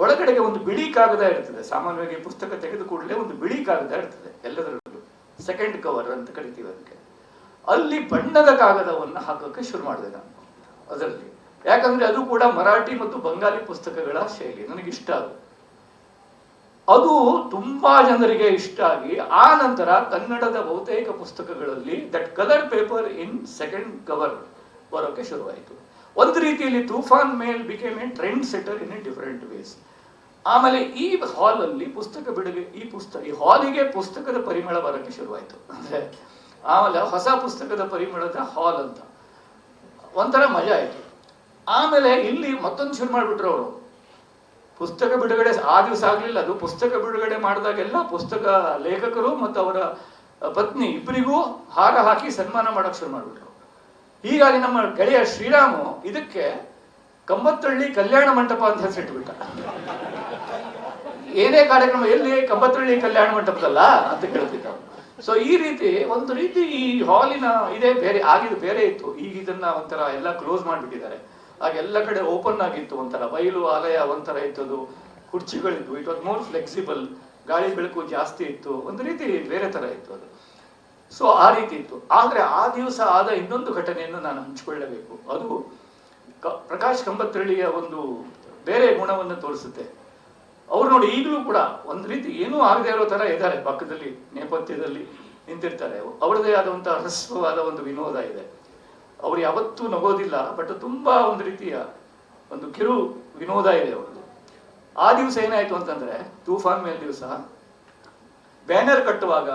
ಒಳಗಡೆಗೆ ಒಂದು ಬಿಳಿ ಕಾಗದ ಇರ್ತದೆ. ಸಾಮಾನ್ಯವಾಗಿ ಪುಸ್ತಕ ತೆಗೆದ ಕೂಡಲೇ ಒಂದು ಬಿಳಿ ಕಾಗದ ಇರ್ತದೆ ಎಲ್ಲದರಲ್ಲೂ, ಸೆಕೆಂಡ್ ಕವರ್ ಅಂತ ಕರಿತೀವಿ ಅದಕ್ಕೆ. ಅಲ್ಲಿ ಬಣ್ಣದ ಕಾಗದವನ್ನು ಹಾಕೋಕ್ಕೆ ಶುರು ಮಾಡಿದೆ ನಾನು ಅದರಲ್ಲಿ. ಯಾಕಂದ್ರೆ ಅದು ಕೂಡ ಮರಾಠಿ ಮತ್ತು ಬಂಗಾಲಿ ಪುಸ್ತಕಗಳ ಶೈಲಿ, ನನಗಿಷ್ಟ ಅದು ತುಂಬಾ ಜನರಿಗೆ ಇಷ್ಟ ಆಗಿ, ಆ ನಂತರ ಕನ್ನಡದ ಬಹುತೇಕ ಪುಸ್ತಕಗಳಲ್ಲಿ that colour paper in second cover ಬರೋಕೆ ಶುರುವಾಯಿತು. ಒಂದು ರೀತಿಯಲ್ಲಿ Toofan Mail became a trend setter in a different ways. ಆಮೇಲೆ ಈ ಹಾಲಲ್ಲಿ ಪುಸ್ತಕ ಬಿಡುಗೆ, ಈ ಹಾಲಿಗೆ ಪುಸ್ತಕದ ಪರಿಮಳ ಬರೋಕ್ಕೆ ಶುರುವಾಯಿತು. ಅಂದ್ರೆ ಆಮೇಲೆ ಹೊಸ ಪುಸ್ತಕದ ಪರಿಮಳದ ಹಾಲ್ ಅಂತ ಒಂಥರ ಮಜಾ ಆಯಿತು. ಆಮೇಲೆ ಇಲ್ಲಿ ಮತ್ತೊಂದು ಶುರು ಮಾಡಿಬಿಟ್ರು ಅವರು. ಪುಸ್ತಕ ಬಿಡುಗಡೆ ಆ ದಿವಸ ಆಗಲಿಲ್ಲ, ಅದು ಪುಸ್ತಕ ಬಿಡುಗಡೆ ಮಾಡಿದಾಗೆಲ್ಲ ಪುಸ್ತಕ ಲೇಖಕರು ಮತ್ತು ಅವರ ಪತ್ನಿ ಇಬ್ಬರಿಗೂ ಹಾರ ಹಾಕಿ ಸನ್ಮಾನ ಮಾಡೋಕೆ ಶುರು ಮಾಡಿಬಿಟ್ರು. ಹೀಗಾಗಿ ನಮ್ಮ ಗೆಳೆಯ ಶ್ರೀರಾಮು ಇದಕ್ಕೆ ಕಂಬತ್ತಳ್ಳಿ ಕಲ್ಯಾಣ ಮಂಟಪ ಅಂತ ಹೆಸರಿಟ್ಬಿಟ್ಟ. ಏನೇ ಕಾರ್ಯಕ್ರಮ ಎಲ್ಲಿ ಕಂಬತ್ತಳ್ಳಿ ಕಲ್ಯಾಣ ಮಂಟಪದಲ್ಲ ಅಂತ ಕೇಳ್ತಿದ್ದ. ಸೊ ಈ ರೀತಿ ಒಂದು ರೀತಿ ಈ ಹಾಲಿನ ಇದೇ ಬೇರೆ ಆಗಿದ್ದು ಬೇರೆ ಇತ್ತು. ಈಗ ಇದನ್ನ ಒಂಥರ ಎಲ್ಲ ಕ್ಲೋಸ್ ಮಾಡಿಬಿಟ್ಟಿದ್ದಾರೆ. ಆಗ ಎಲ್ಲ ಕಡೆ ಓಪನ್ ಆಗಿತ್ತು, ಒಂಥರ ಬಯಲು ಆಲಯ ಒಂಥರ ಇತ್ತು, ಕುರ್ಚಿಗಳಿದ್ವು, ಇಟ್ ವಾಸ್ ಮೋರ್ ಫ್ಲೆಕ್ಸಿಬಲ್, ಗಾಳಿ ಬೆಳಕು ಜಾಸ್ತಿ ಇತ್ತು, ಒಂದು ರೀತಿ ಬೇರೆ ತರ ಇತ್ತು ಅದು. ಸೊ ಆ ರೀತಿ ಇತ್ತು. ಆದ್ರೆ ಆ ದಿವಸ ಆದ ಇನ್ನೊಂದು ಘಟನೆಯನ್ನು ನಾನು ಹಂಚಿಕೊಳ್ಳಬೇಕು. ಅದು ಪ್ರಕಾಶ್ ಕಂಬತ್ತಳ್ಳಿಯ ಒಂದು ಬೇರೆ ಗುಣವನ್ನು ತೋರಿಸುತ್ತೆ. ಅವ್ರು ನೋಡಿ ಈಗಲೂ ಕೂಡ ಒಂದು ರೀತಿ ಏನೂ ಆಗದೆ ಇರೋ ತರ ಇದ್ದಾರೆ, ಪಕ್ಕದಲ್ಲಿ ನೇಪಥ್ಯದಲ್ಲಿ ನಿಂತಿರ್ತಾರೆ. ಅವರದೇ ಆದಂತಹ ಹ್ರಸ್ವವಾದ ಒಂದು ವಿನೋದ ಇದೆ. ಅವ್ರು ಯಾವತ್ತೂ ನಗೋದಿಲ್ಲ, ಬಟ್ ತುಂಬಾ ಒಂದು ರೀತಿಯ ಒಂದು ಕಿರು ವಿನೋದ ಇದೆ ಅವ್ರದ್ದು. ಆ ದಿವಸ ಏನಾಯ್ತು ಅಂತಂದ್ರೆ, ತೂಫಾನ್ ಮೇಲ್ ದಿವಸ ಬ್ಯಾನರ್ ಕಟ್ಟುವಾಗ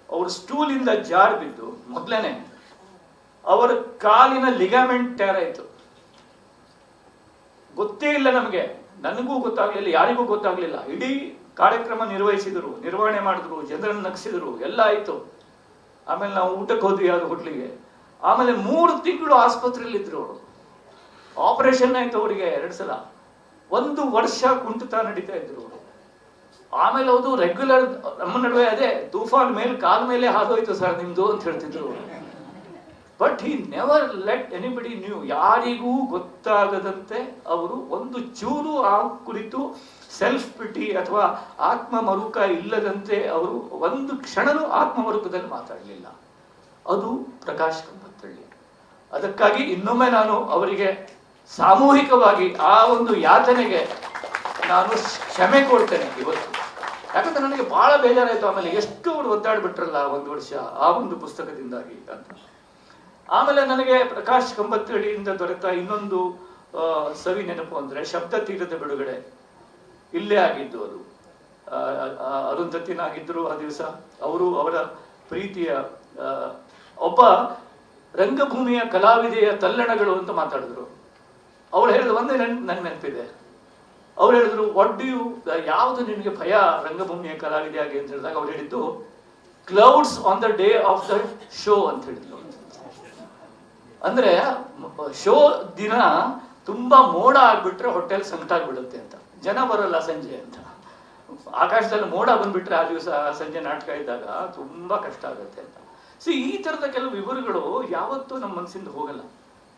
ಅವ್ರ ಸ್ಟೂಲಿಂದ ಜಾರ್ ಬಿದ್ದು ಮೊದಲೇನೆ ಅವರ ಕಾಲಿನ ಲಿಗಾಮೆಂಟ್ ಟೇರ್ ಆಯ್ತು. ಗೊತ್ತೇ ಇಲ್ಲ ನಮಗೆ, ನನಗೂ ಗೊತ್ತಾಗ್ಲಿಲ್ಲ, ಯಾರಿಗೂ ಗೊತ್ತಾಗ್ಲಿಲ್ಲ. ಇಡೀ ಕಾರ್ಯಕ್ರಮ ನಿರ್ವಹಣೆ ಮಾಡಿದ್ರು, ಜನರನ್ನು ನಗಿಸಿದ್ರು, ಎಲ್ಲ ಆಯ್ತು. ಆಮೇಲೆ ನಾವು ಊಟಕ್ಕೆ ಹೋದ್ವಿ ಯಾವ್ದು ಹೋಟ್ಲಿಗೆ. ಆಮೇಲೆ 3 ತಿಂಗಳು ಆಸ್ಪತ್ರೆಯಲ್ಲಿ ಇದ್ರು ಅವರು. ಆಪರೇಷನ್ ಆಯ್ತು ಅವರಿಗೆ 2 ಸಲ. 1 ವರ್ಷ ಕುಂಟುತ್ತಾ ನಡೀತಾ ಇದ್ರು ಅವರು. ಆಮೇಲೆ ಅದು ರೆಗ್ಯುಲರ್ ನಮ್ಮ ನಡುವೆ ಅದೇ ತೂಫಾನ್ ಮೇಲೆ ಕಾಲ ಮೇಲೆ ಹಾದೋಯ್ತು ಸರ್ ನಿಮ್ದು ಅಂತ ಹೇಳ್ತಿದ್ರು. But he never let anybody new, ಯಾರಿಗೂ ಗೊತ್ತಾಗದಂತೆ ಅವರು ಒಂದು ಚೂರು ಆ ಕುರಿತು ಸೆಲ್ಫ್ ಪಿಟಿ ಅಥವಾ ಆತ್ಮ ಮರುಕ ಇಲ್ಲದಂತೆ ಅವರು ಒಂದು ಕ್ಷಣನೂ ಆತ್ಮ ಮರುಕದಲ್ಲಿ ಮಾತಾಡಲಿಲ್ಲ. ಅದು ಪ್ರಕಾಶ್ ಕಂಬತ್ತಳ್ಳಿ. ಅದಕ್ಕಾಗಿ ಇನ್ನೊಮ್ಮೆ ನಾನು ಅವರಿಗೆ ಸಾಮೂಹಿಕವಾಗಿ ಆ ಒಂದು ಯಾತನೆಗೆ ನಾನು ಕ್ಷಮೆ ಕೊಡ್ತೇನೆ ಇವತ್ತು. ಯಾಕಂದ್ರೆ ನನಗೆ ಬಹಳ ಬೇಜಾರಾಯ್ತು. ಆಮೇಲೆ ಎಷ್ಟು ಅವರು ಒದ್ದಾಡ್ಬಿಟ್ರಲ್ಲ 1 ವರ್ಷ ಆ ಒಂದು ಪುಸ್ತಕದಿಂದಾಗಿ ಅಂತ. ಆಮೇಲೆ ನನಗೆ ಪ್ರಕಾಶ್ ಕಂಬತ್ತಳ್ಳಿಯಿಂದ ದೊರೆತ ಇನ್ನೊಂದು ಸವಿ ನೆನಪು ಅಂದ್ರೆ ಶಬ್ದ ತೀರದ ಬಿಡುಗಡೆ ಇಲ್ಲೇ ಆಗಿದ್ದು. ಅದು ಅರುಂಧತಿನಾಗಿದ್ದರು ಆ ದಿವಸ. ಅವರು ಅವರ ಪ್ರೀತಿಯ ಒಬ್ಬ ರಂಗಭೂಮಿಯ ಕಲಾವಿದೆಯ ತಲ್ಲಣಗಳು ಅಂತ ಮಾತಾಡಿದ್ರು. ಅವ್ರು ಹೇಳಿದ್ರು ಒಂದೇ ನನ್ನ ನೆನಪಿದೆ. ಅವ್ರು ಹೇಳಿದ್ರು, ವಾಟ್ ಡು ಯು, ಯಾವುದು ನಿನಗೆ ಭಯ ರಂಗಭೂಮಿಯ ಕಲಾವಿದೆಯಾಗಿ ಅಂತ ಹೇಳಿದಾಗ ಅವ್ರು ಹೇಳಿದ್ದು clouds on the day of the show ಅಂತ ಹೇಳಿದ್ರು. ಅಂದ್ರೆ ಶೋ ದಿನ ತುಂಬಾ ಮೋಡ ಆಗ್ಬಿಟ್ರೆ ಹೋಟೆಲ್ ಸಂಕಟಾಗ್ಬಿಡುತ್ತೆ ಅಂತ, ಜನ ಬರಲ್ಲ ಸಂಜೆ ಅಂತ. ಆಕಾಶದಲ್ಲಿ ಮೋಡ ಬಂದ್ಬಿಟ್ರೆ ಆ ದಿವಸ ಸಂಜೆ ನಾಟಕ ಇದ್ದಾಗ ತುಂಬಾ ಕಷ್ಟ ಆಗುತ್ತೆ ಅಂತ. ಸೊ ಈ ತರದ ಕೆಲವು ವಿವರಗಳು ಯಾವತ್ತೂ ನಮ್ಮ ಮನಸ್ಸಿಂದ ಹೋಗಲ್ಲ,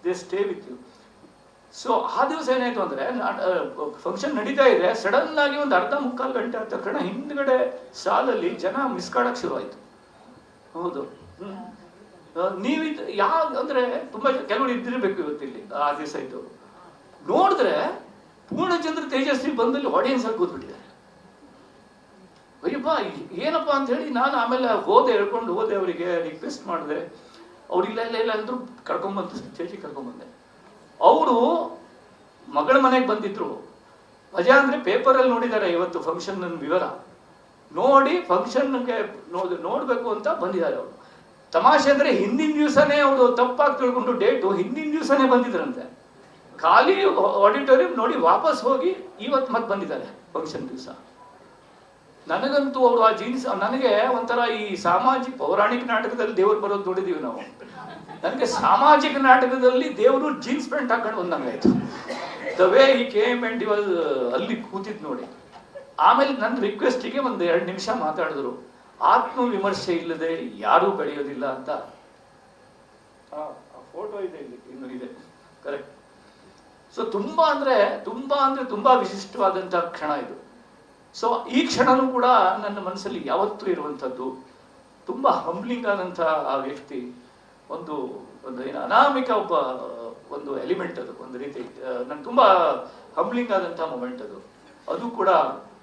they stay with you. So ಆ ದಿವಸ ಏನಾಯ್ತು ಅಂದ್ರೆ, ಫಂಕ್ಷನ್ ನಡೀತಾ ಇದೆ, ಸಡನ್ ಆಗಿ ಒಂದು ಅರ್ಧ ಮುಕ್ಕಾಲು ಗಂಟೆ ಆದ ತಕ್ಷಣ ಹಿಂದ್ಗಡೆ ಸಾಲಲ್ಲಿ ಜನ ಮಿಸ್ಕಾಡಕ್ ಶುರು ಆಯ್ತು. ಹೌದು, ನೀವಿದ್ ಯಾವ ಅಂದ್ರೆ ತುಂಬಾ ಕೆಲವರು ಇದ್ದಿರ್ಬೇಕು ಇವತ್ತಿಲ್ಲಿ ಆ ದಿವಸ ಇದ್ದವರು. ನೋಡಿದ್ರೆ ಪೂರ್ಣಚಂದ್ರ ತೇಜಸ್ವಿ ಬಂದಲ್ಲಿ ಆಡಿಯನ್ಸ್ ಅಲ್ಲಿ ಕೂತ್ಬಿಟ್ಟಿದ್ದಾರೆ. ಅಯ್ಯಪ್ಪ ಏನಪ್ಪ ಅಂತ ಹೇಳಿ ನಾನು ಆಮೇಲೆ ಹೇಳ್ಕೊಂಡು ಹೋದೆ, ಅವರಿಗೆ ರಿಕ್ವೆಸ್ಟ್ ಮಾಡಿದೆ. ಅವ್ರಿಲ್ಲ ಇಲ್ಲ ಇಲ್ಲ ಅಂದ್ರು ಕರ್ಕೊಂಬಂದು ಸ್ಟೇಜಿಗೆ ಕರ್ಕೊಂಬಂದೆ. ಅವರು ಮಗಳ ಮನೆಗೆ ಬಂದಿದ್ರು. ಮಜಾ ಅಂದರೆ ಪೇಪರಲ್ಲಿ ನೋಡಿದ್ದಾರೆ ಇವತ್ತು ಫಂಕ್ಷನ್ ವಿವರ ನೋಡಿ ಫಂಕ್ಷನ್ಗೆ ನೋಡಬೇಕು ಅಂತ ಬಂದಿದ್ದಾರೆ ಅವರು. ತಮಾಷೆ ಅಂದರೆ ಹಿಂದಿನ ದಿವಸನೇ ಅವರು ತಪ್ಪಾಗಿ ತಿಳ್ಕೊಂಡು ಡೇಟು ಹಿಂದಿನ ದಿವಸನೇ ಬಂದಿದ್ರಂತೆ. ಖಾಲಿ ಆಡಿಟೋರಿಯಂ ನೋಡಿ ವಾಪಸ್ ಹೋಗಿ ಇವತ್ತು ಮತ್ತೆ ಬಂದಿದ್ದಾರೆ ಫಂಕ್ಷನ್ ದಿವಸ. ನನಗಂತೂ ಅವರು ಆ ಜೀನ್ಸ್, ನನಗೆ ಒಂಥರ ಈ ಸಾಮಾಜಿಕ ಪೌರಾಣಿಕ ನಾಟಕದಲ್ಲಿ ದೇವರು ಬರೋದು ನೋಡಿದೀವಿ ನಾವು. ನನಗೆ ಸಾಮಾಜಿಕ ನಾಟಕದಲ್ಲಿ ದೇವರು ಜೀನ್ಸ್ ಪ್ಯಾಂಟ್ ಹಾಕೊಂಡು ಬಂದಂಗಾಯ್ತು. ದ ವೇ ಈ ಕೇಮ್ ಅಂಡ್ ಇವಾಲ್ ಅಲ್ಲಿ ಕೂತಿದ್ ನೋಡಿ. ಆಮೇಲೆ ನನ್ನ ರಿಕ್ವೆಸ್ಟಿಗೆ ಒಂದು 2 ನಿಮಿಷ ಮಾತಾಡಿದ್ರು. ಆತ್ಮವಿಮರ್ಶೆ ಇಲ್ಲದೆ ಯಾರೂ ಬೆಳೆಯೋದಿಲ್ಲ ಅಂತ. ಫೋಟೋ ಇದೆ ಇಲ್ಲಿ, ಇನ್ನು ಇದೆ, ಕರೆಕ್ಟ್. ಸೊ ತುಂಬಾ ಅಂದ್ರೆ ತುಂಬಾ ವಿಶಿಷ್ಟವಾದಂತಹ ಕ್ಷಣ ಇದು. ಸೊ ಈ ಕ್ಷಣನೂ ಕೂಡ ನನ್ನ ಮನಸ್ಸಲ್ಲಿ ಯಾವತ್ತೂ ಇರುವಂಥದ್ದು. ತುಂಬಾ ಹಂಬ್ಲಿಂಗ್ ಆದಂತಹ ಆ ವ್ಯಕ್ತಿ, ಒಂದು ಏನು ಅನಾಮಿಕ ಒಂದು ಎಲಿಮೆಂಟ್ ಅದು, ಒಂದು ರೀತಿ ನನ್ಗೆ ತುಂಬಾ ಹಂಬ್ಲಿಂಗ್ ಆದಂತಹ ಮೊಮೆಂಟ್ ಅದು. ಅದು ಕೂಡ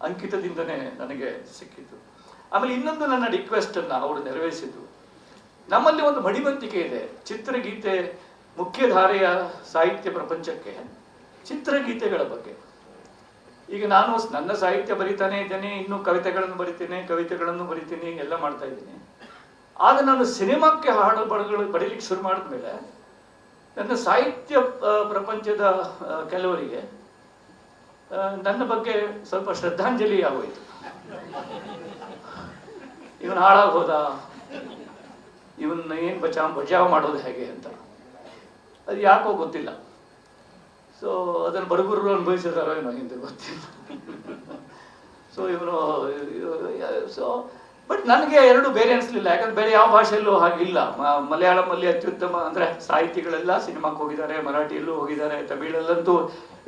ಅಂಕಿತದಿಂದನೇ ನನಗೆ ಸಿಕ್ಕಿತ್ತು. ಆಮೇಲೆ ಇನ್ನೊಂದು ನನ್ನ ರಿಕ್ವೆಸ್ಟ್ ಅನ್ನ ಅವರು ನೆರವೇರಿಸಿದ್ದು. ನಮ್ಮಲ್ಲಿ ಒಂದು ಮಡಿವಂತಿಕೆ ಇದೆ ಚಿತ್ರಗೀತೆ ಮುಖ್ಯಧಾರೆಯ ಸಾಹಿತ್ಯ ಪ್ರಪಂಚಕ್ಕೆ ಚಿತ್ರಗೀತೆಗಳ ಬಗ್ಗೆ. ಈಗ ನಾನು ನನ್ನ ಸಾಹಿತ್ಯ ಬರಿತಾನೆ ಇದ್ದೇನೆ, ಇನ್ನು ಕವಿತೆಗಳನ್ನು ಬರಿತೀನಿ, ಎಲ್ಲ ಮಾಡ್ತಾ ಇದ್ದೀನಿ. ಆಗ ನಾನು ಸಿನಿಮಾಕ್ಕೆ ಹಾಡುಗಳು ಬರೀಲಿಕ್ಕೆ ಶುರು ಮಾಡಿದ್ಮೇಲೆ ನನ್ನ ಸಾಹಿತ್ಯ ಪ್ರಪಂಚದ ಕೆಲವರಿಗೆ ನನ್ನ ಬಗ್ಗೆ ಸ್ವಲ್ಪ ಶ್ರದ್ಧಾಂಜಲಿ ಆಗೋಯ್ತು. ಇವನು ಹಾಳಾಗಿ ಹೋದ, ಇವನ್ನ ಏನು ಬಚಾವ್ ಮಾಡೋದು ಹೇಗೆ ಅಂತ. ಅದು ಯಾಕೋ ಗೊತ್ತಿಲ್ಲ. ಸೊ ಅದನ್ನು ಬಡಗುರು ಅನುಭವಿಸಿದಾರೋ ಏನೋ ಹಿಂದೆ ಗೊತ್ತಿಲ್ಲ. ಸೊ ಇವನು ಬಟ್ ನನಗೆ ಎರಡು ಬೇರೆ ಅನಿಸ್ಲಿಲ್ಲ. ಯಾಕಂದ್ರೆ ಬೇರೆ ಯಾವ ಭಾಷೆಯಲ್ಲೂ ಹಾಗಿಲ್ಲ. ಮಲಯಾಳಮಲ್ಲಿ ಅತ್ಯುತ್ತಮ ಅಂದ್ರೆ ಸಾಹಿತಿಗಳೆಲ್ಲ ಸಿನಿಮಾಕ್ಕೆ ಹೋಗಿದ್ದಾರೆ, ಮರಾಠಿಯಲ್ಲೂ ಹೋಗಿದ್ದಾರೆ, ತಮಿಳಲ್ಲಂತೂ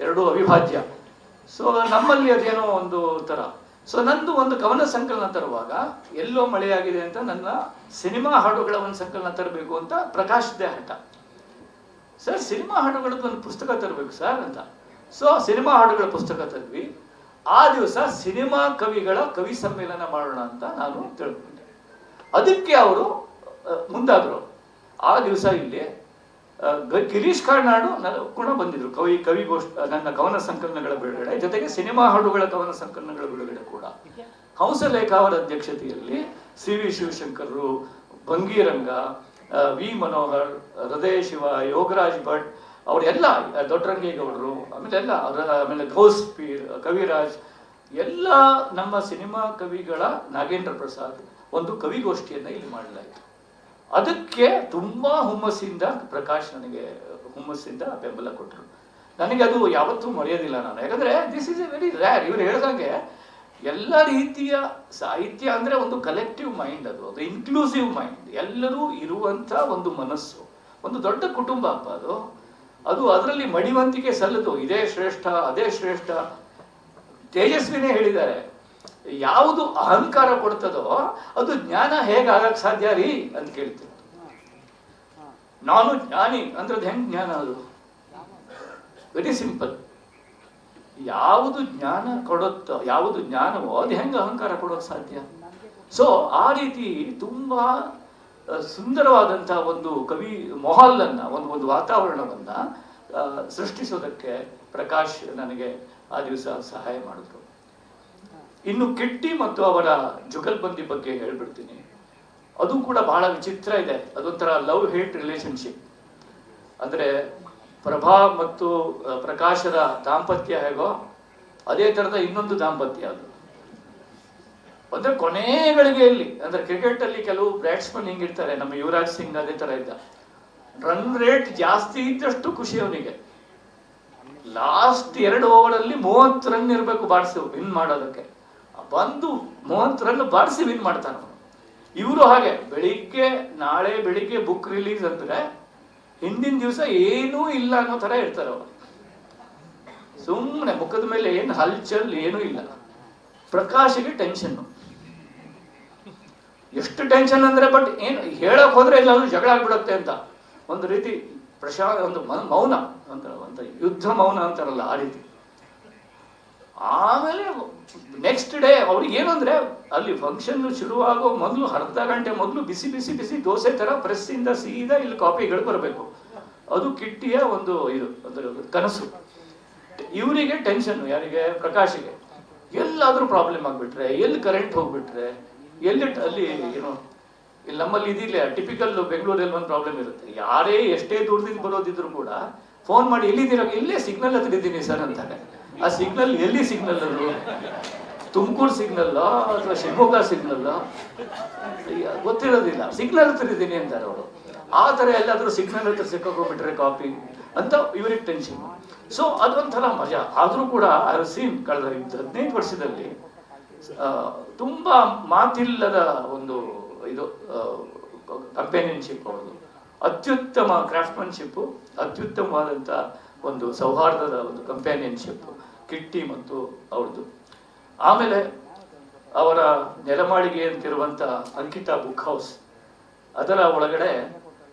ಎರಡೂ ಅವಿಭಾಜ್ಯ. ಸೊ ನಮ್ಮಲ್ಲಿ ಅದೇನೋ ಒಂದು ತರ. ಸೊ ನಂದು ಒಂದು ಕವನ ಸಂಕಲನ ತರುವಾಗ ಎಲ್ಲೋ ಮಳೆಯಾಗಿದೆ ಅಂತ ನನ್ನ ಸಿನಿಮಾ ಹಾಡುಗಳ ಒಂದು ಸಂಕಲನ ತರಬೇಕು ಅಂತ ಪ್ರಕಾಶ್ದೇ ಹಠ. ಸರ್ ಸಿನಿಮಾ ಹಾಡುಗಳದ್ದು ಒಂದು ಪುಸ್ತಕ ತರಬೇಕು ಸರ್ ಅಂತ. ಸೊ ಸಿನಿಮಾ ಹಾಡುಗಳ ಪುಸ್ತಕ ತರ್ವಿ. ಆ ದಿವಸ ಸಿನಿಮಾ ಕವಿಗಳ ಕವಿ ಸಮ್ಮೇಳನ ಮಾಡೋಣ ಅಂತ ನಾನು ತಿಳ್ಕೊಂಡೆ. ಅದಕ್ಕೆ ಅವರು ಮುಂದಾದ್ರು. ಆ ದಿವಸ ಇಲ್ಲಿ ಗಿರೀಶ್ ಕಾರ್ನಾಡು ಕೂಡ ಬಂದಿದ್ರು. ಕವಿಗೋಷ್ಠಿ, ನನ್ನ ಕವನ ಸಂಕಲನಗಳ ಬಿಡುಗಡೆ ಜೊತೆಗೆ ಸಿನಿಮಾ ಹಾಡುಗಳ ಕವನ ಸಂಕಲನಗಳ ಬಿಡುಗಡೆ ಕೂಡ. ಹಂಸಲೇಖ ಅವರ ಅಧ್ಯಕ್ಷತೆಯಲ್ಲಿ ಸಿ ವಿ ಶಿವಶಂಕರರು, ಭಂಗೀರಂಗ, ವಿ ಮನೋಹರ್, ಹೃದಯ ಶಿವ, ಯೋಗರಾಜ್ ಭಟ್ ಅವರೆಲ್ಲ, ದೊಡ್ಡರಂಗೇಗೌಡರು, ಆಮೇಲೆ ಘೋಸ್ ಪೀರ್, ಕವಿರಾಜ್ ಎಲ್ಲ ನಮ್ಮ ಸಿನಿಮಾ ಕವಿಗಳ, ನಾಗೇಂದ್ರ ಪ್ರಸಾದ್ ಒಂದು ಕವಿಗೋಷ್ಠಿಯನ್ನ ಇಲ್ಲಿ ಮಾಡಲಾಯಿತು. ಅದಕ್ಕೆ ತುಂಬಾ ಹುಮ್ಮಸ್ಸಿಂದ ಪ್ರಕಾಶ್ ನನಗೆ ಹುಮ್ಮಸ್ಸಿಂದ ಬೆಂಬಲ ಕೊಟ್ಟರು. ನನಗೆ ಅದು ಯಾವತ್ತೂ ಮರೆಯೋದಿಲ್ಲ ನಾನು. ಯಾಕಂದ್ರೆ this is A very rare. ಇವರು ಹೇಳ್ದಂಗೆ ಎಲ್ಲ ರೀತಿಯ ಸಾಹಿತ್ಯ ಅಂದ್ರೆ ಒಂದು ಕಲೆಕ್ಟಿವ್ ಮೈಂಡ್, ಅದು ಇನ್ಕ್ಲೂಸಿವ್ ಮೈಂಡ್, ಎಲ್ಲರೂ ಇರುವಂತ ಒಂದು ಮನಸ್ಸು, ಒಂದು ದೊಡ್ಡ ಕುಟುಂಬ ಅಪ್ಪ ಅದು ಅದರಲ್ಲಿ ಮಡಿವಂತಿಕೆ ಸಲ್ಲದು. ಇದೇ ಶ್ರೇಷ್ಠ, ಅದೇ ಶ್ರೇಷ್ಠ. ತೇಜಸ್ವಿನೇ ಹೇಳಿದ್ದಾರೆ, ಯಾವುದು ಅಹಂಕಾರ ಕೊಡ್ತದೋ ಅದು ಜ್ಞಾನ ಹೇಗಾಗಕ್ ಸಾಧ್ಯ ರೀ ಅಂತ ಕೇಳ್ತೀನಿ. ನಾನು ಜ್ಞಾನಿ ಅಂದ್ರೆ ಅದು ಹೆಂಗ್ ಜ್ಞಾನ? ಅದು ವೆರಿ ಸಿಂಪಲ್. ಯಾವುದು ಜ್ಞಾನ ಕೊಡುತ್ತೋ, ಯಾವುದು ಜ್ಞಾನವೋ ಅದು ಹೆಂಗ ಅಹಂಕಾರ ಕೊಡೋಕ್ ಸಾಧ್ಯ? ಸೊ ಆ ರೀತಿ ತುಂಬಾ ಸುಂದರವಾದಂತಹ ಒಂದು ಕವಿ ಮೊಹಾಲನ್ನ, ಒಂದು ವಾತಾವರಣವನ್ನ ಸೃಷ್ಟಿಸೋದಕ್ಕೆ ಪ್ರಕಾಶ್ ನನಗೆ ಆ ದಿವಸ ಸಹಾಯ ಮಾಡಿದ್ರು. ಇನ್ನು ಕಿಟ್ಟಿ ಮತ್ತು ಅವರ ಜುಗಲ್ಬಂದಿ ಬಗ್ಗೆ ಹೇಳ್ಬಿಡ್ತೀನಿ. ಅದು ಕೂಡ ಬಹಳ ವಿಚಿತ್ರ ಇದೆ. ಅದೊಂಥರ ಲವ್ ಹೇಟ್ ರಿಲೇಶನ್ಶಿಪ್. ಅಂದ್ರೆ ಪ್ರಭಾ ಮತ್ತು ಪ್ರಕಾಶರ ದಾಂಪತ್ಯ ಹೇಗೋ ಅದೇ ತರದ ಇನ್ನೊಂದು ದಾಂಪತ್ಯ ಅದು. ಅಂದ್ರೆ ಕೊನೆ ಗಳಿಗೆಯಲ್ಲಿ, ಅಂದ್ರೆ ಕ್ರಿಕೆಟ್ ಅಲ್ಲಿ ಕೆಲವು ಬ್ಯಾಟ್ಸ್ಮನ್ ಹಿಂಗಿರ್ತಾರೆ, ನಮ್ಮ ಯುವರಾಜ್ ಸಿಂಗ್ ಅದೇ ತರ ಇದ್ದ. ರನ್ ರೇಟ್ ಜಾಸ್ತಿ ಇದ್ದಷ್ಟು ಖುಷಿ ಅವನಿಗೆ. ಲಾಸ್ಟ್ 2 ಓವರಲ್ಲಿ 30 ರನ್ ಇರಬೇಕು ಬಾರಿಸಿ ವಿನ್ ಮಾಡೋದಕ್ಕೆ. ಬಂದು 30 ರನ್ ಬಾರಿಸಿ ವಿನ್ ಮಾಡ್ತಾನ. ಇವರು ಹಾಗೆ ನಾಳೆ ಬೆಳಿಗ್ಗೆ ಬುಕ್ ರಿಲೀಸ್ ಅಂದ್ರೆ ಹಿಂದಿನ ದಿವಸ ಏನೂ ಇಲ್ಲ ಅನ್ನೋ ತರ ಇರ್ತಾರೆ ಅವರು. ಸುಮ್ಮನೆ ಮುಖದ ಮೇಲೆ ಏನು ಹಲ್ಚಲ್ ಏನೂ ಇಲ್ಲ. ಪ್ರಕಾಶಿಗೆ ಟೆನ್ಷನ್, ಎಷ್ಟು ಟೆನ್ಷನ್ ಅಂದ್ರೆ, ಬಟ್ ಏನು ಹೇಳಕ್ ಹೋದ್ರೆ ಎಲ್ಲಾದ್ರೂ ಜಗಳ ಆಗ್ಬಿಡತ್ತೆ ಅಂತ ಒಂದು ರೀತಿ ಒಂದು ಮೌನ ಅಂತ, ಒಂದು ಯುದ್ಧ ಮೌನ ಅಂತಾರಲ್ಲ ಆ ರೀತಿ. ಆಮೇಲೆ ನೆಕ್ಸ್ಟ್ ಡೇ ಅವ್ರಿಗೆ ಏನು ಅಂದರೆ ಅಲ್ಲಿ ಫಂಕ್ಷನ್ ಶುರುವಾಗೋ ಮೊದಲು ಅರ್ಧ ಗಂಟೆ ಮೊದಲು ಬಿಸಿ ಬಿಸಿ ಬಿಸಿ ದೋಸೆ ಥರ ಪ್ರೆಸ್ಸಿಂದ ಸೀದಾ ಇಲ್ಲಿ ಕಾಪಿಗಳು ಬರಬೇಕು. ಅದು ಕಿಟ್ಟಿಯ ಒಂದು ಇದು ಅದರ ಕನಸು. ಇವರಿಗೆ ಟೆನ್ಷನ್, ಯಾರಿಗೆ? ಪ್ರಕಾಶಿಗೆ. ಎಲ್ಲಾದರೂ ಪ್ರಾಬ್ಲಮ್ ಆಗಿಬಿಟ್ರೆ, ಎಲ್ಲಿ ಕರೆಂಟ್ ಹೋಗ್ಬಿಟ್ರೆ, ಎಲ್ಲಿ ಅಲ್ಲಿ ಏನು ಇಲ್ಲಿ ನಮ್ಮಲ್ಲಿ ಇದಿಲ್ಲ, ಟಿಪಿಕಲ್ ಬೆಂಗಳೂರಲ್ಲಿ ಒಂದು ಪ್ರಾಬ್ಲಮ್ ಇರುತ್ತೆ. ಯಾರೇ ಎಷ್ಟೇ ದೂರದಿಂದ ಬರೋದಿದ್ರು ಕೂಡ ಫೋನ್ ಮಾಡಿ ಎಲ್ಲಿದ್ದೀರ, ಇಲ್ಲೇ ಸಿಗ್ನಲ್ ಹತ್ರ ಇದ್ದೀನಿ ಸರ್ ಅಂತಾರೆ. ಆ ಸಿಗ್ನಲ್ ಎಲ್ಲಿ ಸಿಗ್ನಲ್? ಅದು ತುಮಕೂರು ಸಿಗ್ನಲ್ಲ ಅಥವಾ ಶಿವಮೊಗ್ಗ ಸಿಗ್ನಲ್ಲ ಗೊತ್ತಿರೋದಿಲ್ಲ. ಸಿಗ್ನಲ್ ಹತ್ರ ಇದ್ದೀನಿ ಅಂತಾರೆ ಅವರು. ಆ ಥರ ಎಲ್ಲಾದರೂ ಸಿಗ್ನಲ್ ಹತ್ರ ಸಿಕ್ಕಾಕೊಂಡ್ಬಿಟ್ರೆ ಕಾಪಿ ಅಂತ ಇವ್ರಿಗೆ ಟೆನ್ಷನ್. ಸೊ ಅದೊಂಥರ ಮಜಾ. ಆದರೂ ಕೂಡ ಐ ಸೀನ್ ಕಳೆದ 15 ವರ್ಷದಲ್ಲಿ ತುಂಬ ಮಾತಿಲ್ಲದ ಒಂದು ಇದು ಕಂಪೇನಿಯನ್ಶಿಪ್ ಅವ್ರದ್ದು. ಅತ್ಯುತ್ತಮ ಕ್ರಾಫ್ಟ್ಮನ್ಶಿಪ್ಪು, ಅತ್ಯುತ್ತಮವಾದಂಥ ಒಂದು ಸೌಹಾರ್ದದ ಒಂದು ಕಂಪ್ಯಾನಿಯನ್ಶಿಪ್ ಕಿಟ್ಟಿ ಮತ್ತು ಅವ್ರದ್ದು. ಆಮೇಲೆ ಅವರ ನೆಲಮಾಳಿಗೆ ಅಂತಿರುವಂಥ ಅಂಕಿತಾ ಬುಕ್ ಹೌಸ್, ಅದರ ಒಳಗಡೆ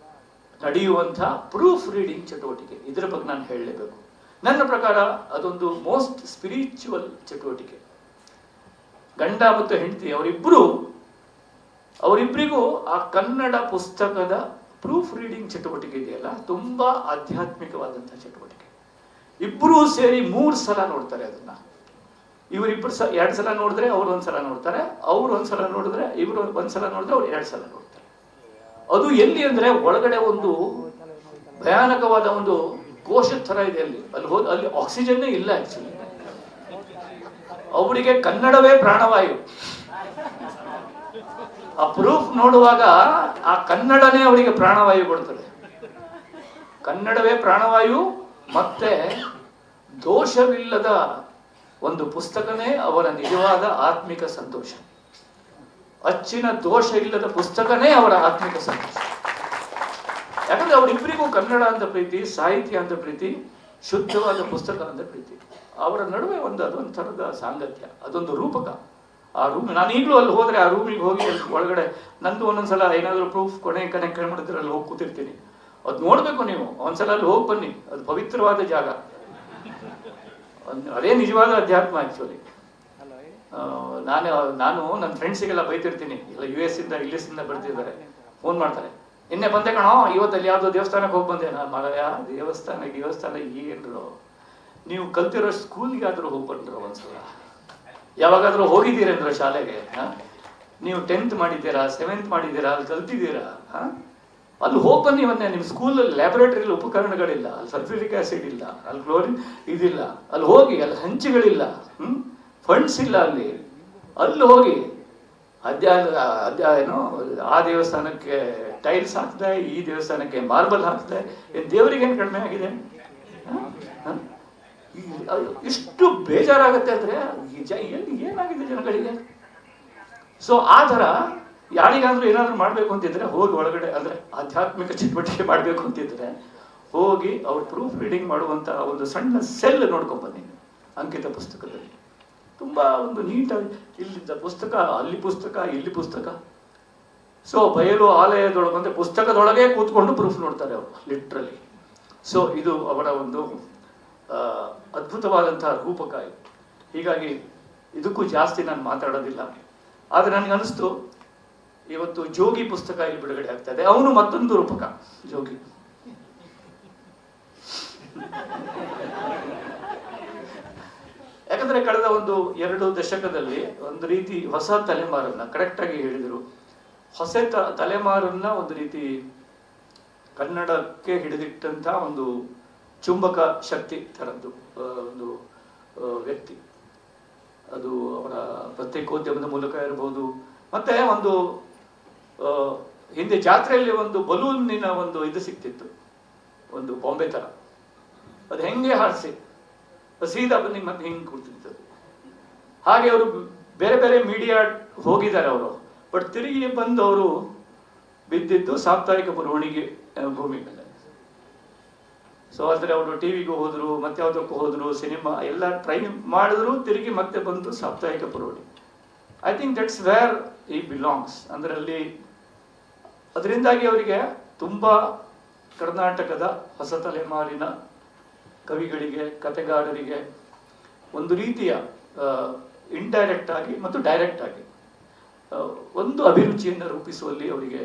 ನಡೆಯುವಂಥ ಪ್ರೂಫ್ ರೀಡಿಂಗ್ ಚಟುವಟಿಕೆ, ಇದರ ಬಗ್ಗೆ ನಾನು ಹೇಳಲೇಬೇಕು. ನನ್ನ ಪ್ರಕಾರ ಅದೊಂದು ಮೋಸ್ಟ್ ಸ್ಪಿರಿಚುವಲ್ ಚಟುವಟಿಕೆ. ಗಂಡ ಮತ್ತು ಹೆಂಡತಿ ಅವರಿಬ್ಬರಿಗೂ ಆ ಕನ್ನಡ ಪುಸ್ತಕದ ಪ್ರೂಫ್ ರೀಡಿಂಗ್ ಚಟುವಟಿಕೆ ಇದೆಯಲ್ಲ, ತುಂಬ ಆಧ್ಯಾತ್ಮಿಕವಾದಂಥ ಚಟುವಟಿಕೆ. ಇಬ್ಬರೂ ಸೇರಿ 3 ಸಲ ನೋಡ್ತಾರೆ ಅದನ್ನ. ಇವರಿಬ್ಬರು 2 ಸಲ ನೋಡಿದ್ರೆ ಅವ್ರು 1 ಸಲ ನೋಡ್ತಾರೆ, ಅವ್ರು 1 ಸಲ ನೋಡಿದ್ರೆ ಇವರು 1 ಸಲ ನೋಡಿದ್ರೆ ಅವ್ರು 2 ಸಲ ನೋಡ್ತಾರೆ. ಅದು ಎಲ್ಲಿ ಅಂದ್ರೆ ಒಳಗಡೆ ಒಂದು ಭಯಾನಕವಾದ ಒಂದು ಕೋಶದ ಥರ ಇದೆ. ಅಲ್ಲಿ ಆಕ್ಸಿಜನ್ನೇ ಇಲ್ಲ. ಆಕ್ಚುಲಿ ಅವರಿಗೆ ಕನ್ನಡವೇ ಪ್ರಾಣವಾಯು. ಆ ಪ್ರೂಫ್ ನೋಡುವಾಗ ಆ ಕನ್ನಡನೇ ಅವರಿಗೆ ಪ್ರಾಣವಾಯು ಕೊಡ್ತದೆ. ಕನ್ನಡವೇ ಪ್ರಾಣವಾಯು. ಮತ್ತೆ ದೋಷವಿಲ್ಲದ ಒಂದು ಪುಸ್ತಕನೇ ಅವರ ನಿಜವಾದ ಆತ್ಮಿಕ ಸಂತೋಷ. ಅಚ್ಚಿನ ದೋಷ ಇಲ್ಲದ ಪುಸ್ತಕನೇ ಅವರ ಆತ್ಮಿಕ ಸಂತೋಷ. ಯಾಕಂದ್ರೆ ಅವರಿಬ್ಬರಿಗೂ ಕನ್ನಡ ಅಂತ ಪ್ರೀತಿ, ಸಾಹಿತ್ಯ ಅಂತ ಪ್ರೀತಿ, ಶುದ್ಧವಾದ ಪುಸ್ತಕ ಅಂತ ಪ್ರೀತಿ. ಅವರ ನಡುವೆ ಅದೊಂಥರದ ಸಾಂಗತ್ಯ, ಅದೊಂದು ರೂಪಕ. ಆ ರೂಮ್, ನಾನು ಈಗಲೂ ಅಲ್ಲಿ ಹೋದ್ರೆ ಆ ರೂಮಿಗೆ ಹೋಗಿ ಅಲ್ಲಿ ಒಳಗಡೆ ನಂದು ಒಂದೊಂದ್ಸಲ ಏನಾದರೂ ಪ್ರೂಫ್ ಕೊನೆ ಮಾಡಿದ್ರೆ ಅಲ್ಲಿ ಹೋಗಿ ಕೂತಿರ್ತೀನಿ. ಅದು ನೋಡ್ಬೇಕು ನೀವು. ಒಂದ್ಸಲ ಅಲ್ಲಿ ಹೋಗಿ ಬನ್ನಿ, ಅದು ಪವಿತ್ರವಾದ ಜಾಗ. ಅದೇ ನಿಜವಾದ ಅಧ್ಯಾತ್ಮ ಆಕ್ಚುಲಿ. ನಾನು ನನ್ನ ಫ್ರೆಂಡ್ಸಿಗೆಲ್ಲ ಬೈತಿರ್ತೀನಿ. ಇಲ್ಲ US ಇಂದ ಇಂಗ್ಲೀಷಿಂದ ಬರ್ತಿದ್ದಾರೆ, ಫೋನ್ ಮಾಡ್ತಾರೆ, ನಿನ್ನೆ ಬಂದೆ ಕಣೋ, ಇವತ್ತಲ್ಲಿ ಯಾವುದೋ ದೇವಸ್ಥಾನಕ್ಕೆ ಹೋಗಿ ಬಂದೆ. ನಾನು ಮಲಯ ದೇವಸ್ಥಾನ ಏನ್ರು, ನೀವು ಕಲ್ತಿರೋ ಸ್ಕೂಲ್ಗೆ ಆದರೂ ಹೋಗಿ ಬಂದ್ರು ಒಂದ್ಸಲ, ಯಾವಾಗಾದ್ರೂ ಹೋಗಿದ್ದೀರೇಂದ್ರ ಶಾಲೆಗೆ? ನೀವು 10th ಮಾಡಿದ್ದೀರಾ, 7th ಮಾಡಿದ್ದೀರಾ, ಅಲ್ಲಿ ಕಲ್ತಿದ್ದೀರಾ? ಅಲ್ಲಿ ಹೋಗಿ ಬನ್ನಿ. ಮೊನ್ನೆ ನಿಮ್ಮ ಸ್ಕೂಲಲ್ಲಿ ಲ್ಯಾಬೊರೇಟರಿಲಿ ಉಪಕರಣಗಳಿಲ್ಲ, ಅಲ್ಲಿ ಸಲ್ಫ್ಯೂರಿಕ್ ಆಸಿಡ್ ಇಲ್ಲ, ಅಲ್ಲಿ ಕ್ಲೋರಿನ್ ಇದಿಲ್ಲ, ಅಲ್ಲಿ ಹೋಗಿ. ಅಲ್ಲಿ ಹಂಚುಗಳಿಲ್ಲ, ಫಂಡ್ಸ್ ಇಲ್ಲ. ಅಲ್ಲಿ ಹೋಗಿ ಏನು ಆ ದೇವಸ್ಥಾನಕ್ಕೆ ಟೈಲ್ಸ್ ಹಾಕ್ದೆ, ಈ ದೇವಸ್ಥಾನಕ್ಕೆ ಮಾರ್ಬಲ್ ಹಾಕ್ದೆ. ದೇವರಿಗೇನು ಕಡಿಮೆ ಆಗಿದೆ? ಇಷ್ಟು ಬೇಜಾರಾಗತ್ತೆ ಅಂದ್ರೆ ಏನಾಗಿದೆ ಜನಗಳಿಗೆ. ಸೊ ಆ ಥರ ಯಾರಿಗಾದ್ರೂ ಏನಾದ್ರು ಮಾಡಬೇಕು ಅಂತಿದ್ರೆ ಹೋಗಿ ಒಳಗಡೆ, ಅಂದ್ರೆ ಆಧ್ಯಾತ್ಮಿಕ ಚಟುವಟಿಕೆ ಮಾಡಬೇಕು ಅಂತಿದ್ರೆ ಹೋಗಿ ಅವ್ರು ಪ್ರೂಫ್ ರೀಡಿಂಗ್ ಮಾಡುವಂತ ಒಂದು ಸಣ್ಣ ಸೆಲ್ ನೋಡ್ಕೊಂಡ್ ಬನ್ನಿ ಅಂಕಿತ ಪುಸ್ತಕದಲ್ಲಿ. ತುಂಬಾ ಒಂದು ನೀಟಾಗಿ ಇಲ್ಲಿದ್ದ ಪುಸ್ತಕ, ಅಲ್ಲಿ ಪುಸ್ತಕ, ಇಲ್ಲಿ ಪುಸ್ತಕ. ಸೊ ಬಯಲು ಆಲಯದೊಳಗಂದ್ರೆ ಪುಸ್ತಕದೊಳಗೆ ಕೂತ್ಕೊಂಡು ಪ್ರೂಫ್ ನೋಡ್ತಾರೆ ಅವರು, ಲಿಟ್ರಲಿ. ಸೊ ಇದು ಅವರ ಒಂದು ಅದ್ಭುತವಾದಂತಹ ರೂಪಕ. ಹೀಗಾಗಿ ಇದಕ್ಕೂ ಜಾಸ್ತಿ ನಾನು ಮಾತಾಡೋದಿಲ್ಲ. ಆದ್ರೆ ನನಗೆ ಅನಿಸ್ತು ಇವತ್ತು ಜೋಗಿ ಪುಸ್ತಕ ಇಲ್ಲಿ ಬಿಡುಗಡೆ ಆಗ್ತಾ ಇದೆ. ಅವನು ಮತ್ತೊಂದು ರೂಪಕ, ಜೋಗಿ. ಯಾಕಂದ್ರೆ ಕಳೆದ ಒಂದು 2 ದಶಕದಲ್ಲಿ ಒಂದು ರೀತಿ ಹೊಸ ತಲೆಮಾರನ್ನ, ಕರೆಕ್ಟ್ ಆಗಿ ಹೇಳಿದ್ರು, ಹೊಸ ತಲೆಮಾರನ್ನ ಒಂದು ರೀತಿ ಕನ್ನಡಕ್ಕೆ ಹಿಡಿದಿಟ್ಟಂತ ಒಂದು ಚುಂಬಕ ಶಕ್ತಿ ತರದ್ದು ಒಂದು ವ್ಯಕ್ತಿ. ಅದು ಅವರ ಪತ್ರಿಕೋದ್ಯಮದ ಮೂಲಕ ಇರಬಹುದು. ಮತ್ತೆ ಒಂದು ಹಿಂದೆ ಜಾತ್ರೆಯಲ್ಲಿ ಒಂದು ಬಲೂನಿನ ಒಂದು ಇದು ಸಿಕ್ತಿತ್ತು, ಒಂದು ಬಾಂಬೆ ತರ. ಅದು ಹೆಂಗೆ ಹಾರಿಸಿ ಸೀದಾ ಬನ್ನಿ ಮತ್ತೆ ಹಿಂಗೆ ಕೂರ್ತಿರ್ತದೆ. ಹಾಗೆ ಅವರು ಬೇರೆ ಬೇರೆ ಮೀಡಿಯಾ ಹೋಗಿದ್ದಾರೆ ಅವರು. ಬಟ್ ತಿರುಗಿ ಬಂದು ಅವರು ಬಿದ್ದಿದ್ದು ಸಾಪ್ತಾಹಿಕ ಬರವಣಿಗೆ ಭೂಮಿ ಮೇಲೆ. ಸೊ ಆದರೆ ಅವರು ಟಿವಿಗೂ ಹೋದ್ರು, ಮತ್ತೆ ಯಾವುದಕ್ಕೂ ಹೋದ್ರು, ಸಿನಿಮಾ ಎಲ್ಲ ಟ್ರೈ ಮಾಡಿದ್ರು, ತಿರುಗಿ ಮತ್ತೆ ಬಂದು ಸಾಪ್ತಾಹಿಕ ಬರವಣಿಗೆ. ಐ ಥಿಂಕ್ ದಟ್ಸ್ ವೇರ್ ಈ ಬಿಲಾಂಗ್ಸ್. ಅಂದ್ರೆ ಅಲ್ಲಿ ಅದರಿಂದಾಗಿ ಅವರಿಗೆ ತುಂಬಾ ಕರ್ನಾಟಕದ ಹೊಸ ತಲೆಮಾರಿನ ಕವಿಗಳಿಗೆ, ಕತೆಗಾರರಿಗೆ ಒಂದು ರೀತಿಯ ಇಂಡೈರೆಕ್ಟ್ ಆಗಿ ಮತ್ತು ಡೈರೆಕ್ಟ್ ಆಗಿ ಒಂದು ಅಭಿರುಚಿಯನ್ನು ರೂಪಿಸುವಲ್ಲಿ ಅವರಿಗೆ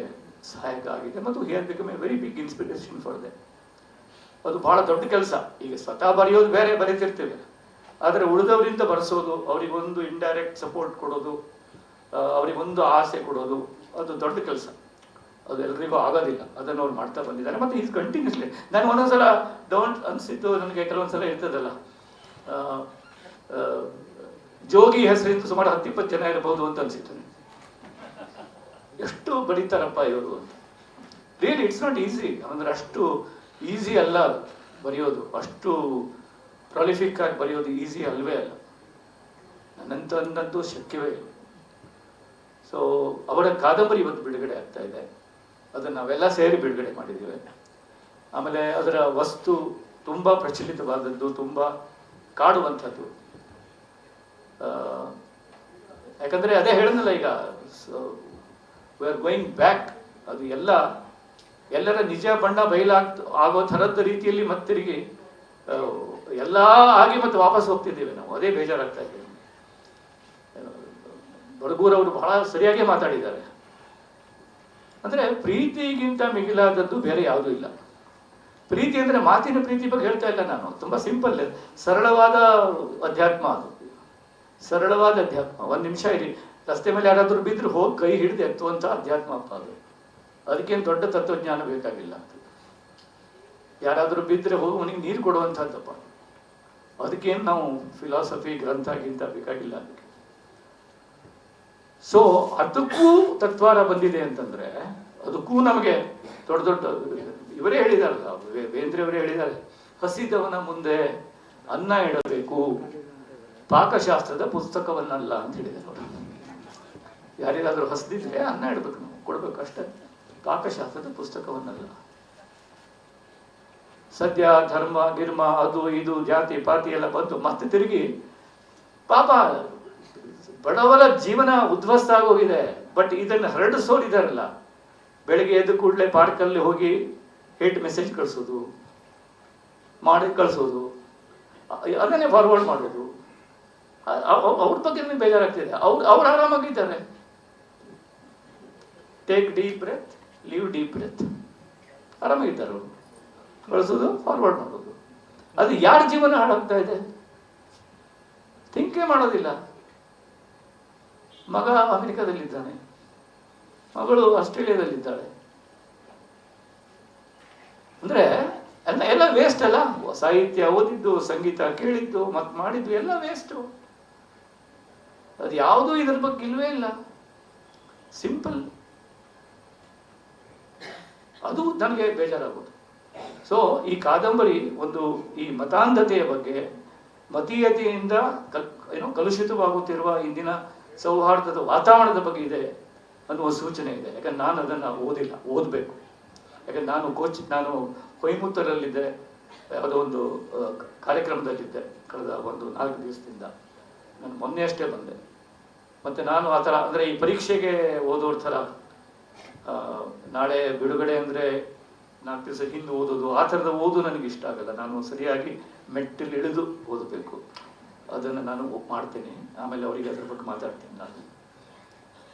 ಸಹಾಯಕ ಆಗಿದೆ ಮತ್ತು he has become a very big inspiration for them. ಅದು ಬಹಳ ದೊಡ್ಡ ಕೆಲಸ. ಈಗ ಸ್ವತಃ ಬರೆಯೋದು ಬೇರೆ, ಬರೀತಿರ್ತೇವೆ, ಆದರೆ ಉಳಿದವರಿಂದ ಬರೆಸೋದು, ಅವರಿಗೊಂದು ಇಂಡೈರೆಕ್ಟ್ ಸಪೋರ್ಟ್ ಕೊಡೋದು, ಅವರಿಗೊಂದು ಆಸೆ ಕೊಡೋದು, ಅದು ದೊಡ್ಡ ಕೆಲಸ. ಅದು ಎಲ್ರಿಗೂ ಆಗೋದಿಲ್ಲ. ಅದನ್ನು ಅವ್ರು ಮಾಡ್ತಾ ಬಂದಿದ್ದಾರೆ ಮತ್ತು ಈಸ್ ಕಂಟಿನ್ಯೂಸ್ಲಿ. ನಾನು ಒಂದೊಂದ್ಸಲ ಡೌಂಟ್ ಅನಿಸಿದ್ದು ನನಗೆ, ಕೆಲವೊಂದ್ಸಲ ಇರ್ತದಲ್ಲ, ಜೋಗಿ ಹೆಸರಿಂದ ಸುಮಾರು 10-20 ಜನ ಇರಬಹುದು ಅಂತ ಅನಿಸಿತ್ತು. ಎಷ್ಟು ಬರೀತಾರಪ್ಪ ಇವರು ಅಂತ. Really it's not easy. ಅಂದರೆ ಅಷ್ಟು ಈಸಿ ಅಲ್ಲ ಬರೆಯೋದು, ಅಷ್ಟು ಪ್ರೊಲಿಫಿಕ್ ಆಗಿ ಬರೆಯೋದು ಈಸಿ ಅಲ್ವೇ ಅಲ್ಲ. ನನ್ನಂತಂದದ್ದು ಶಕ್ಯವೇ ಇಲ್ಲ. ಸೊ ಅವರ ಕಾದಂಬರಿ ಇವತ್ತು ಬಿಡುಗಡೆ ಆಗ್ತಾ ಇದೆ. ಅದನ್ನು ನಾವೆಲ್ಲ ಸೇರಿ ಬಿಡುಗಡೆ ಮಾಡಿದ್ದೇವೆ. ಆಮೇಲೆ ಅದರ ವಸ್ತು ತುಂಬ ಪ್ರಚಲಿತವಾದದ್ದು, ತುಂಬ ಕಾಡುವಂಥದ್ದು. ಯಾಕಂದರೆ ಅದೇ ಹೇಳಿದ್ನಲ್ಲ ಈಗ, ವಿ ಆರ್ ಗೋಯಿಂಗ್ ಬ್ಯಾಕ್. ಅದು ಎಲ್ಲರ ನಿಜ ಬಣ್ಣ ಆಗೋ ಥರದ ರೀತಿಯಲ್ಲಿ ಮತ್ತಿರುಗಿ ಎಲ್ಲ ಆಗಿ ಮತ್ತೆ ವಾಪಸ್ ಹೋಗ್ತಿದ್ದೇವೆ ನಾವು. ಅದೇ ಬೇಜಾರಾಗ್ತಾ ಇದೆ. ಬಡಗೂರವರು ಬಹಳ ಸರಿಯಾಗಿ ಮಾತಾಡಿದ್ದಾರೆ. ಅಂದರೆ ಪ್ರೀತಿಗಿಂತ ಮಿಗಿಲಾದದ್ದು ಬೇರೆ ಯಾವುದೂ ಇಲ್ಲ. ಪ್ರೀತಿ ಅಂದರೆ ಮಾತಿನ ಪ್ರೀತಿ ಬಗ್ಗೆ ಹೇಳ್ತಾ ಇಲ್ಲ ನಾನು. ತುಂಬ ಸಿಂಪಲ್, ಸರಳವಾದ ಅಧ್ಯಾತ್ಮ. ಅದು ಸರಳವಾದ ಅಧ್ಯಾತ್ಮ. 1 ನಿಮಿಷ ಇರಿ, ರಸ್ತೆ ಮೇಲೆ ಯಾರಾದರೂ ಬಿದ್ದರೂ ಹೋಗಿ ಕೈ ಹಿಡಿದು ಎತ್ತುವಂಥ ಅಧ್ಯಾತ್ಮ ಅಪ್ಪ ಅದು. ಅದಕ್ಕೇನು ದೊಡ್ಡ ತತ್ವಜ್ಞಾನ ಬೇಕಾಗಿಲ್ಲ. ಯಾರಾದರೂ ಬಿದ್ದರೆ ಹೋಗಿ ಅವನಿಗೆ ನೀರು ಕೊಡುವಂಥದ್ದಪ್ಪ. ಅದಕ್ಕೇನು ನಾವು ಫಿಲಾಸಫಿ ಗ್ರಂಥ ಗಿಂತ ಬೇಕಾಗಿಲ್ಲ ಅದಕ್ಕೆ. ಸೊ ಅದಕ್ಕೂ ತತ್ವಾರ ಬಂದಿದೆ ಅಂತಂದ್ರೆ, ಅದಕ್ಕೂ ನಮಗೆ ದೊಡ್ಡ ದೊಡ್ಡ ಇವರೇ ಹೇಳಿದಾರಲ್ಲ, ಬೇಂದ್ರೆ ಅವರೇ ಹೇಳಿದ್ದಾರೆ, ಹಸಿದವನ ಮುಂದೆ ಅನ್ನ ಇಡಬೇಕು, ಪಾಕಶಾಸ್ತ್ರದ ಪುಸ್ತಕವನ್ನಲ್ಲ ಅಂತ ಹೇಳಿದ್ದಾರೆ ಅವರು. ಯಾರಿಗಾದ್ರೂ ಹಸಿದಿದ್ರೆ ಅನ್ನ ಇಡಬೇಕು, ನಾವು ಕೊಡ್ಬೇಕು ಅಷ್ಟೇ, ಪಾಕಶಾಸ್ತ್ರದ ಪುಸ್ತಕವನ್ನಲ್ಲ. ಸದ್ಯ ಧರ್ಮ ಗಿರ್ಮ ಅದು ಇದು ಜಾತಿ ಪಾತಿ ಎಲ್ಲ ಬಂದು ಮತ್ತೆ ತಿರುಗಿ ಪಾಪ ಬಡವರ ಜೀವನ ಉದ್ಧ್ವಸ್ತ ಆಗೋಗಿದೆ. ಬಟ್ ಇದನ್ನು ಹರಡಿಸೋರಿದಾರಲ್ಲ, ಬೆಳಗ್ಗೆ ಎದ್ದು ಕೂಡಲೇ ಪಾರ್ಕಲ್ಲಿ ಹೋಗಿ ಹೇಟ್ ಮೆಸೇಜ್ ಕಳಿಸೋದು, ಮಾಡಿ ಕಳಿಸೋದು, ಅದನ್ನೇ ಫಾರ್ವರ್ಡ್ ಮಾಡೋದು, ಅವ್ರ ಬಗ್ಗೆ ನಿಮಗೆ ಬೇಜಾರಾಗ್ತಿದೆ. ಅವ್ರು ಆರಾಮಾಗಿದ್ದಾರೆ. Take deep breath, leave deep breath, ಆರಾಮಾಗಿದ್ದಾರೆ ಅವರು. ಕಳಿಸೋದು, ಫಾರ್ವರ್ಡ್ ಮಾಡೋದು. ಅದು ಯಾರ ಜೀವನ ಹಾಳಾಗ್ತಾ ಇದೆ ಥಿಂಕೇ ಮಾಡೋದಿಲ್ಲ. ಮಗ ಅಮೆರಿಕದಲ್ಲಿದ್ದಾನೆ, ಮಗಳು ಆಸ್ಟ್ರೇಲಿಯಾದಲ್ಲಿದ್ದಾಳೆ. ಅಂದ್ರೆ ಎಲ್ಲ ವೇಸ್ಟ್ ಅಲ್ಲ. ಸಾಹಿತ್ಯ ಓದಿದ್ದು, ಸಂಗೀತ ಕೇಳಿದ್ದು, ಮತ್ತೆ ಮಾಡಿದ್ದು ಎಲ್ಲ ವೇಸ್ಟು. ಅದು ಯಾವುದೂ ಇದರ ಬಗ್ಗೆ ಇಲ್ವೇ ಇಲ್ಲ. ಸಿಂಪಲ್. ಅದು ನನಗೆ ಬೇಜಾರಾಗೋದು. ಸೊ ಈ ಕಾದಂಬರಿ ಒಂದು ಈ ಮತಾಂಧತೆಯ ಬಗ್ಗೆ, ಮತೀಯತೆಯಿಂದ ಕಲುಷಿತವಾಗುತ್ತಿರುವ ಇಂದಿನ ಸೌಹಾರ್ದದ ವಾತಾವರಣದ ಬಗ್ಗೆ ಇದೆ ಅನ್ನುವ ಸೂಚನೆ ಇದೆ. ಯಾಕಂದ್ರೆ ನಾನು ಅದನ್ನು ಓದಿಲ್ಲ, ಓದಬೇಕು. ಯಾಕಂದ್ರೆ ನಾನು ಕೊಯಮತ್ತೂರಲ್ಲಿದ್ದೆ, ಯಾವುದೋ ಒಂದು ಕಾರ್ಯಕ್ರಮದಲ್ಲಿದ್ದೆ ಕಳೆದ ಒಂದು 4 ದಿವಸದಿಂದ. ನಾನು ಮೊನ್ನೆ ಅಷ್ಟೇ ಬಂದೆ. ಮತ್ತು ನಾನು ಆ ಥರ ಅಂದರೆ ಈ ಪರೀಕ್ಷೆಗೆ ಓದೋರ ಥರ ನಾಳೆ ಬಿಡುಗಡೆ ಅಂದರೆ 4 ದಿವಸ ಹಿಂದೆ ಓದೋದು, ಆ ಥರದ ಓದು ನನಗೆ ಇಷ್ಟ ಆಗಲ್ಲ. ನಾನು ಸರಿಯಾಗಿ ಮೆಟ್ಟಿಲು ಇಳಿದು ಓದಬೇಕು. ಅದನ್ನು ನಾನು ಮಾಡ್ತೀನಿ. ಆಮೇಲೆ ಅವರಿಗೆ ಅದ್ರ ಬಗ್ಗೆ ಮಾತಾಡ್ತೀನಿ ನಾನು.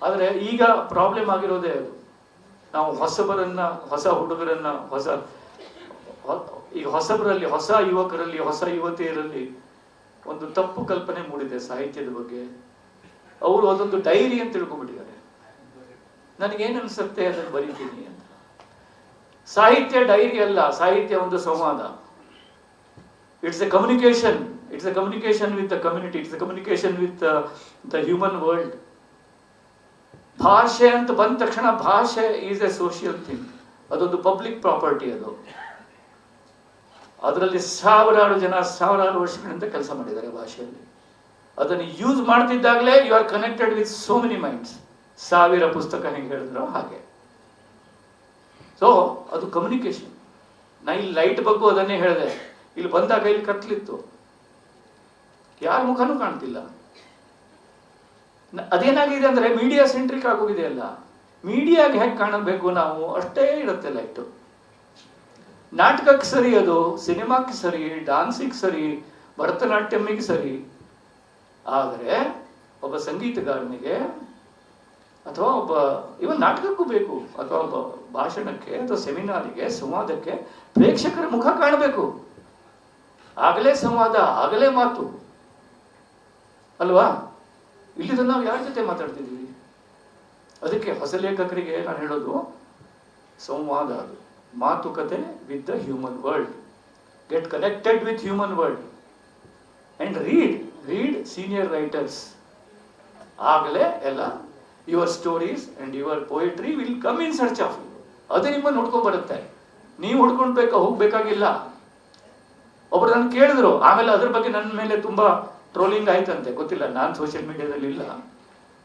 ಆದರೆ ಈಗ ಪ್ರಾಬ್ಲಮ್ ಆಗಿರೋದೇ ಅದು. ನಾವು ಹೊಸಬರನ್ನ, ಹೊಸ ಹುಡುಗರನ್ನ, ಈಗ ಹೊಸಬರಲ್ಲಿ, ಹೊಸ ಯುವಕರಲ್ಲಿ, ಹೊಸ ಯುವತಿಯರಲ್ಲಿ ಒಂದು ತಪ್ಪು ಕಲ್ಪನೆ ಮೂಡಿದೆ ಸಾಹಿತ್ಯದ ಬಗ್ಗೆ. ಅವರು ಅದೊಂದು ಡೈರಿ ಅಂತ ತಿಳ್ಕೊಂಡ್ಬಿಟ್ಟಿದ್ದಾರೆ. ನನಗೇನು ಅನಿಸುತ್ತೆ ಅದನ್ನು ಬರೀತೀನಿ ಅಂತ. ಸಾಹಿತ್ಯ ಡೈರಿ ಅಲ್ಲ, ಸಾಹಿತ್ಯ ಒಂದು ಸಂವಾದ. It's a communication. It's a communication with the community. It's a communication with the human world. ಭಾಷೆ ಅಂತ ಬಂದ ತಕ್ಷಣ ಭಾಷೆ ಈಸ್ ಎ ಸೋಷಿಯಲ್ ಥಿಂಗ್. ಅದೊಂದು ಪಬ್ಲಿಕ್ ಪ್ರಾಪರ್ಟಿ. ಅದರಲ್ಲಿ ಸಾವಿರಾರು ಜನ ಸಾವಿರಾರು ವರ್ಷಗಳಿಂದ ಕೆಲಸ ಮಾಡಿದ್ದಾರೆ ಭಾಷೆಯಲ್ಲಿ. ಅದನ್ನು ಯೂಸ್ ಮಾಡ್ತಿದ್ದಾಗಲೇ you are connected with so many minds. 1000 ಪುಸ್ತಕ ಹೆಂಗೆ ಹೇಳಿದ್ರೋ ಹಾಗೆ. ಸೊ ಅದು ಕಮ್ಯುನಿಕೇಶನ್. ನಾ ಇಲ್ಲಿ ಲೈಟ್ ಬಗ್ಗೆ ಅದನ್ನೇ ಹೇಳಿದೆ. ಇಲ್ಲಿ ಬಂದಾಗ ಇಲ್ಲಿ ಕತ್ಲಿತ್ತು, ಯಾರ ಮುಖನೂ ಕಾಣ್ತಿಲ್ಲ. ಅದೇನಾಗಿದೆ ಅಂದ್ರೆ ಮೀಡಿಯಾ ಸೆಂಟ್ರಿಕ್ ಆಗೋಗಿದೆ. ಅಲ್ಲ, ಮೀಡಿಯಾಗೆ ಹೇಗೆ ಕಾಣಬೇಕು ನಾವು ಅಷ್ಟೇ ಇರುತ್ತೆ ಲೈಟು. ನಾಟಕಕ್ಕೆ ಸರಿ, ಅದು ಸಿನಿಮಾಕ್ಕೆ ಸರಿ, ಡಾನ್ಸಿಗೆ ಸರಿ, ಭರತನಾಟ್ಯಮ್ಮಿಗೆ ಸರಿ, ಆದರೆ ಒಬ್ಬ ಸಂಗೀತಗಾರನಿಗೆ ಅಥವಾ ಒಬ್ಬ ಇವನ್ ನಾಟಕಕ್ಕೂ ಬೇಕು, ಅಥವಾ ಒಬ್ಬ ಭಾಷಣಕ್ಕೆ ಅಥವಾ ಸೆಮಿನಾರಿಗೆ, ಸಂವಾದಕ್ಕೆ ಪ್ರೇಕ್ಷಕರ ಮುಖ ಕಾಣಬೇಕು. ಆಗಲೇ ಸಂವಾದ, ಆಗಲೇ ಮಾತು ಅಲ್ವಾ? ಇಲ್ಲಿದ ನಾವು ಯಾರ ಜೊತೆ ಮಾತಾಡ್ತಿದ್ದೀವಿ? ಅದಕ್ಕೆ ಹೊಸ ಲೇಖಕರಿಗೆ ನಾನು ಹೇಳೋದು, ಸಂವಾದ, ಅದು ಮಾತುಕತೆ with the human world. Get connected with human world and read senior writers. ಆಗಲೇ ಎಲ್ಲ your stories and your poetry will come in search of you. ಅದು ನಿಮ್ಮನ್ನು ಹುಡ್ಕೊಂಡ್ ಬರುತ್ತೆ, ನೀವು ಹುಡ್ಕೊಂಡ್ ಹೋಗ್ಬೇಕಾಗಿಲ್ಲ. ಒಬ್ರು ನನ್ನ ಕೇಳಿದ್ರು, ಆಮೇಲೆ ಅದ್ರ ಬಗ್ಗೆ ನನ್ನ ಮೇಲೆ ತುಂಬಾ ಟ್ರೋಲಿಂಗ್ ಆಯ್ತಂತೆ, ಗೊತ್ತಿಲ್ಲ, ನಾನು ಸೋಷಿಯಲ್ ಮೀಡಿಯಾದಲ್ಲಿ ಇಲ್ಲ.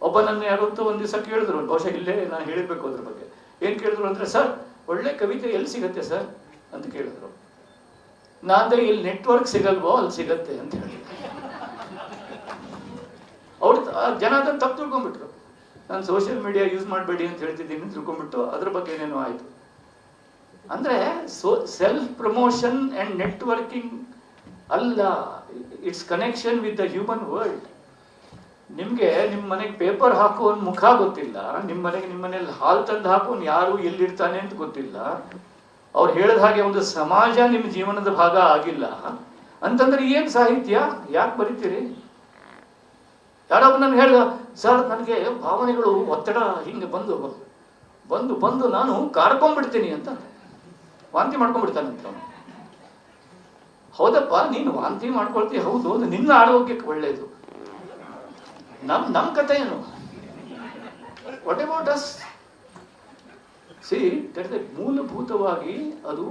ಒಬ್ಬ ನನ್ನ ಯಾವತ್ತೂ ಒಂದು ದಿವಸ ಕೇಳಿದ್ರು, ಬಹುಶಃ ಇಲ್ಲೇ ನಾನು ಹೇಳಿರ್ಬೇಕು ಅದ್ರ ಬಗ್ಗೆ. ಏನ್ ಕೇಳಿದ್ರು ಅಂದ್ರೆ, ಸರ್ ಒಳ್ಳೆ ಕವಿತೆ ಎಲ್ಲಿ ಸಿಗತ್ತೆ ಸರ್ ಅಂತ ಕೇಳಿದ್ರು. ನಾಂದ್ರೆ ಇಲ್ಲಿ ನೆಟ್ವರ್ಕ್ ಸಿಗಲ್ವೋ ಅಲ್ಲಿ ಸಿಗತ್ತೆ ಅಂತ ಹೇಳಿದ್ರು. ಅವ್ರು ಜನ ಅದನ್ನು ತಪ್ಪು ತಿಳ್ಕೊಂಡ್ಬಿಟ್ರು. ನಾನು ಸೋಷಿಯಲ್ ಮೀಡಿಯಾ ಯೂಸ್ ಮಾಡಬೇಡಿ ಅಂತ ಹೇಳ್ತಿದ್ದೀನಿ ಅಂತ ತಿಳ್ಕೊಂಡ್ಬಿಟ್ಟು ಅದ್ರ ಬಗ್ಗೆ ಏನೇನೋ ಆಯ್ತು. ಅಂದ್ರೆ ಸೆಲ್ಫ್ ಪ್ರಮೋಷನ್ ಅಂಡ್ ನೆಟ್ವರ್ಕಿಂಗ್ ಅಲ್ಲ, it's connection with the human world. ನಿಮ್ಗೆ ನಿಮ್ಮ ಮನೆಗೆ ಪೇಪರ್ ಹಾಕುವನ್ ಮುಖ ಗೊತ್ತಿಲ್ಲ, ನಿಮ್ಮ ಮನೇಲಿ ಹಾಲು ತಂದು ಹಾಕುವನ್ ಯಾರು ಎಲ್ಲಿರ್ತಾನೆ ಅಂತ ಗೊತ್ತಿಲ್ಲ, ಅವ್ರು ಹೇಳಿದ ಹಾಗೆ ಒಂದು ಸಮಾಜ ನಿಮ್ಮ ಜೀವನದ ಭಾಗ ಆಗಿಲ್ಲ ಅಂತಂದ್ರೆ ಏನ್ ಸಾಹಿತ್ಯ? ಯಾಕೆ ಬರೀತೀರಿ? ಯಾರೊಬ್ಬ ನನ್ಗೆ ಹೇಳ್ದ, ಸರ್ ನನಗೆ ಭಾವನೆಗಳು ಒತ್ತಡ ಹಿಂಗೆ ಬಂದು ಬಂದು ಬಂದು ನಾನು ಕಾರ್ಕೊಂಡ್ಬಿಡ್ತೀನಿ ಅಂತ, ವಾಂತಿ ಮಾಡ್ಕೊಂಡ್ಬಿಡ್ತಾನಂತ ಅವನು. ಹೌದಪ್ಪ, ನೀನು ವಾಂತಿ ಮಾಡ್ಕೊಳ್ತೀವಿ, ಹೌದು, ಅದು ನಿನ್ನ ಆರೋಗ್ಯಕ್ಕೆ ಒಳ್ಳೇದು. ನಮ್ ಕಥೆ ಏನು? What about us? ಸಿ, ಮೂಲಭೂತವಾಗಿ ಅದು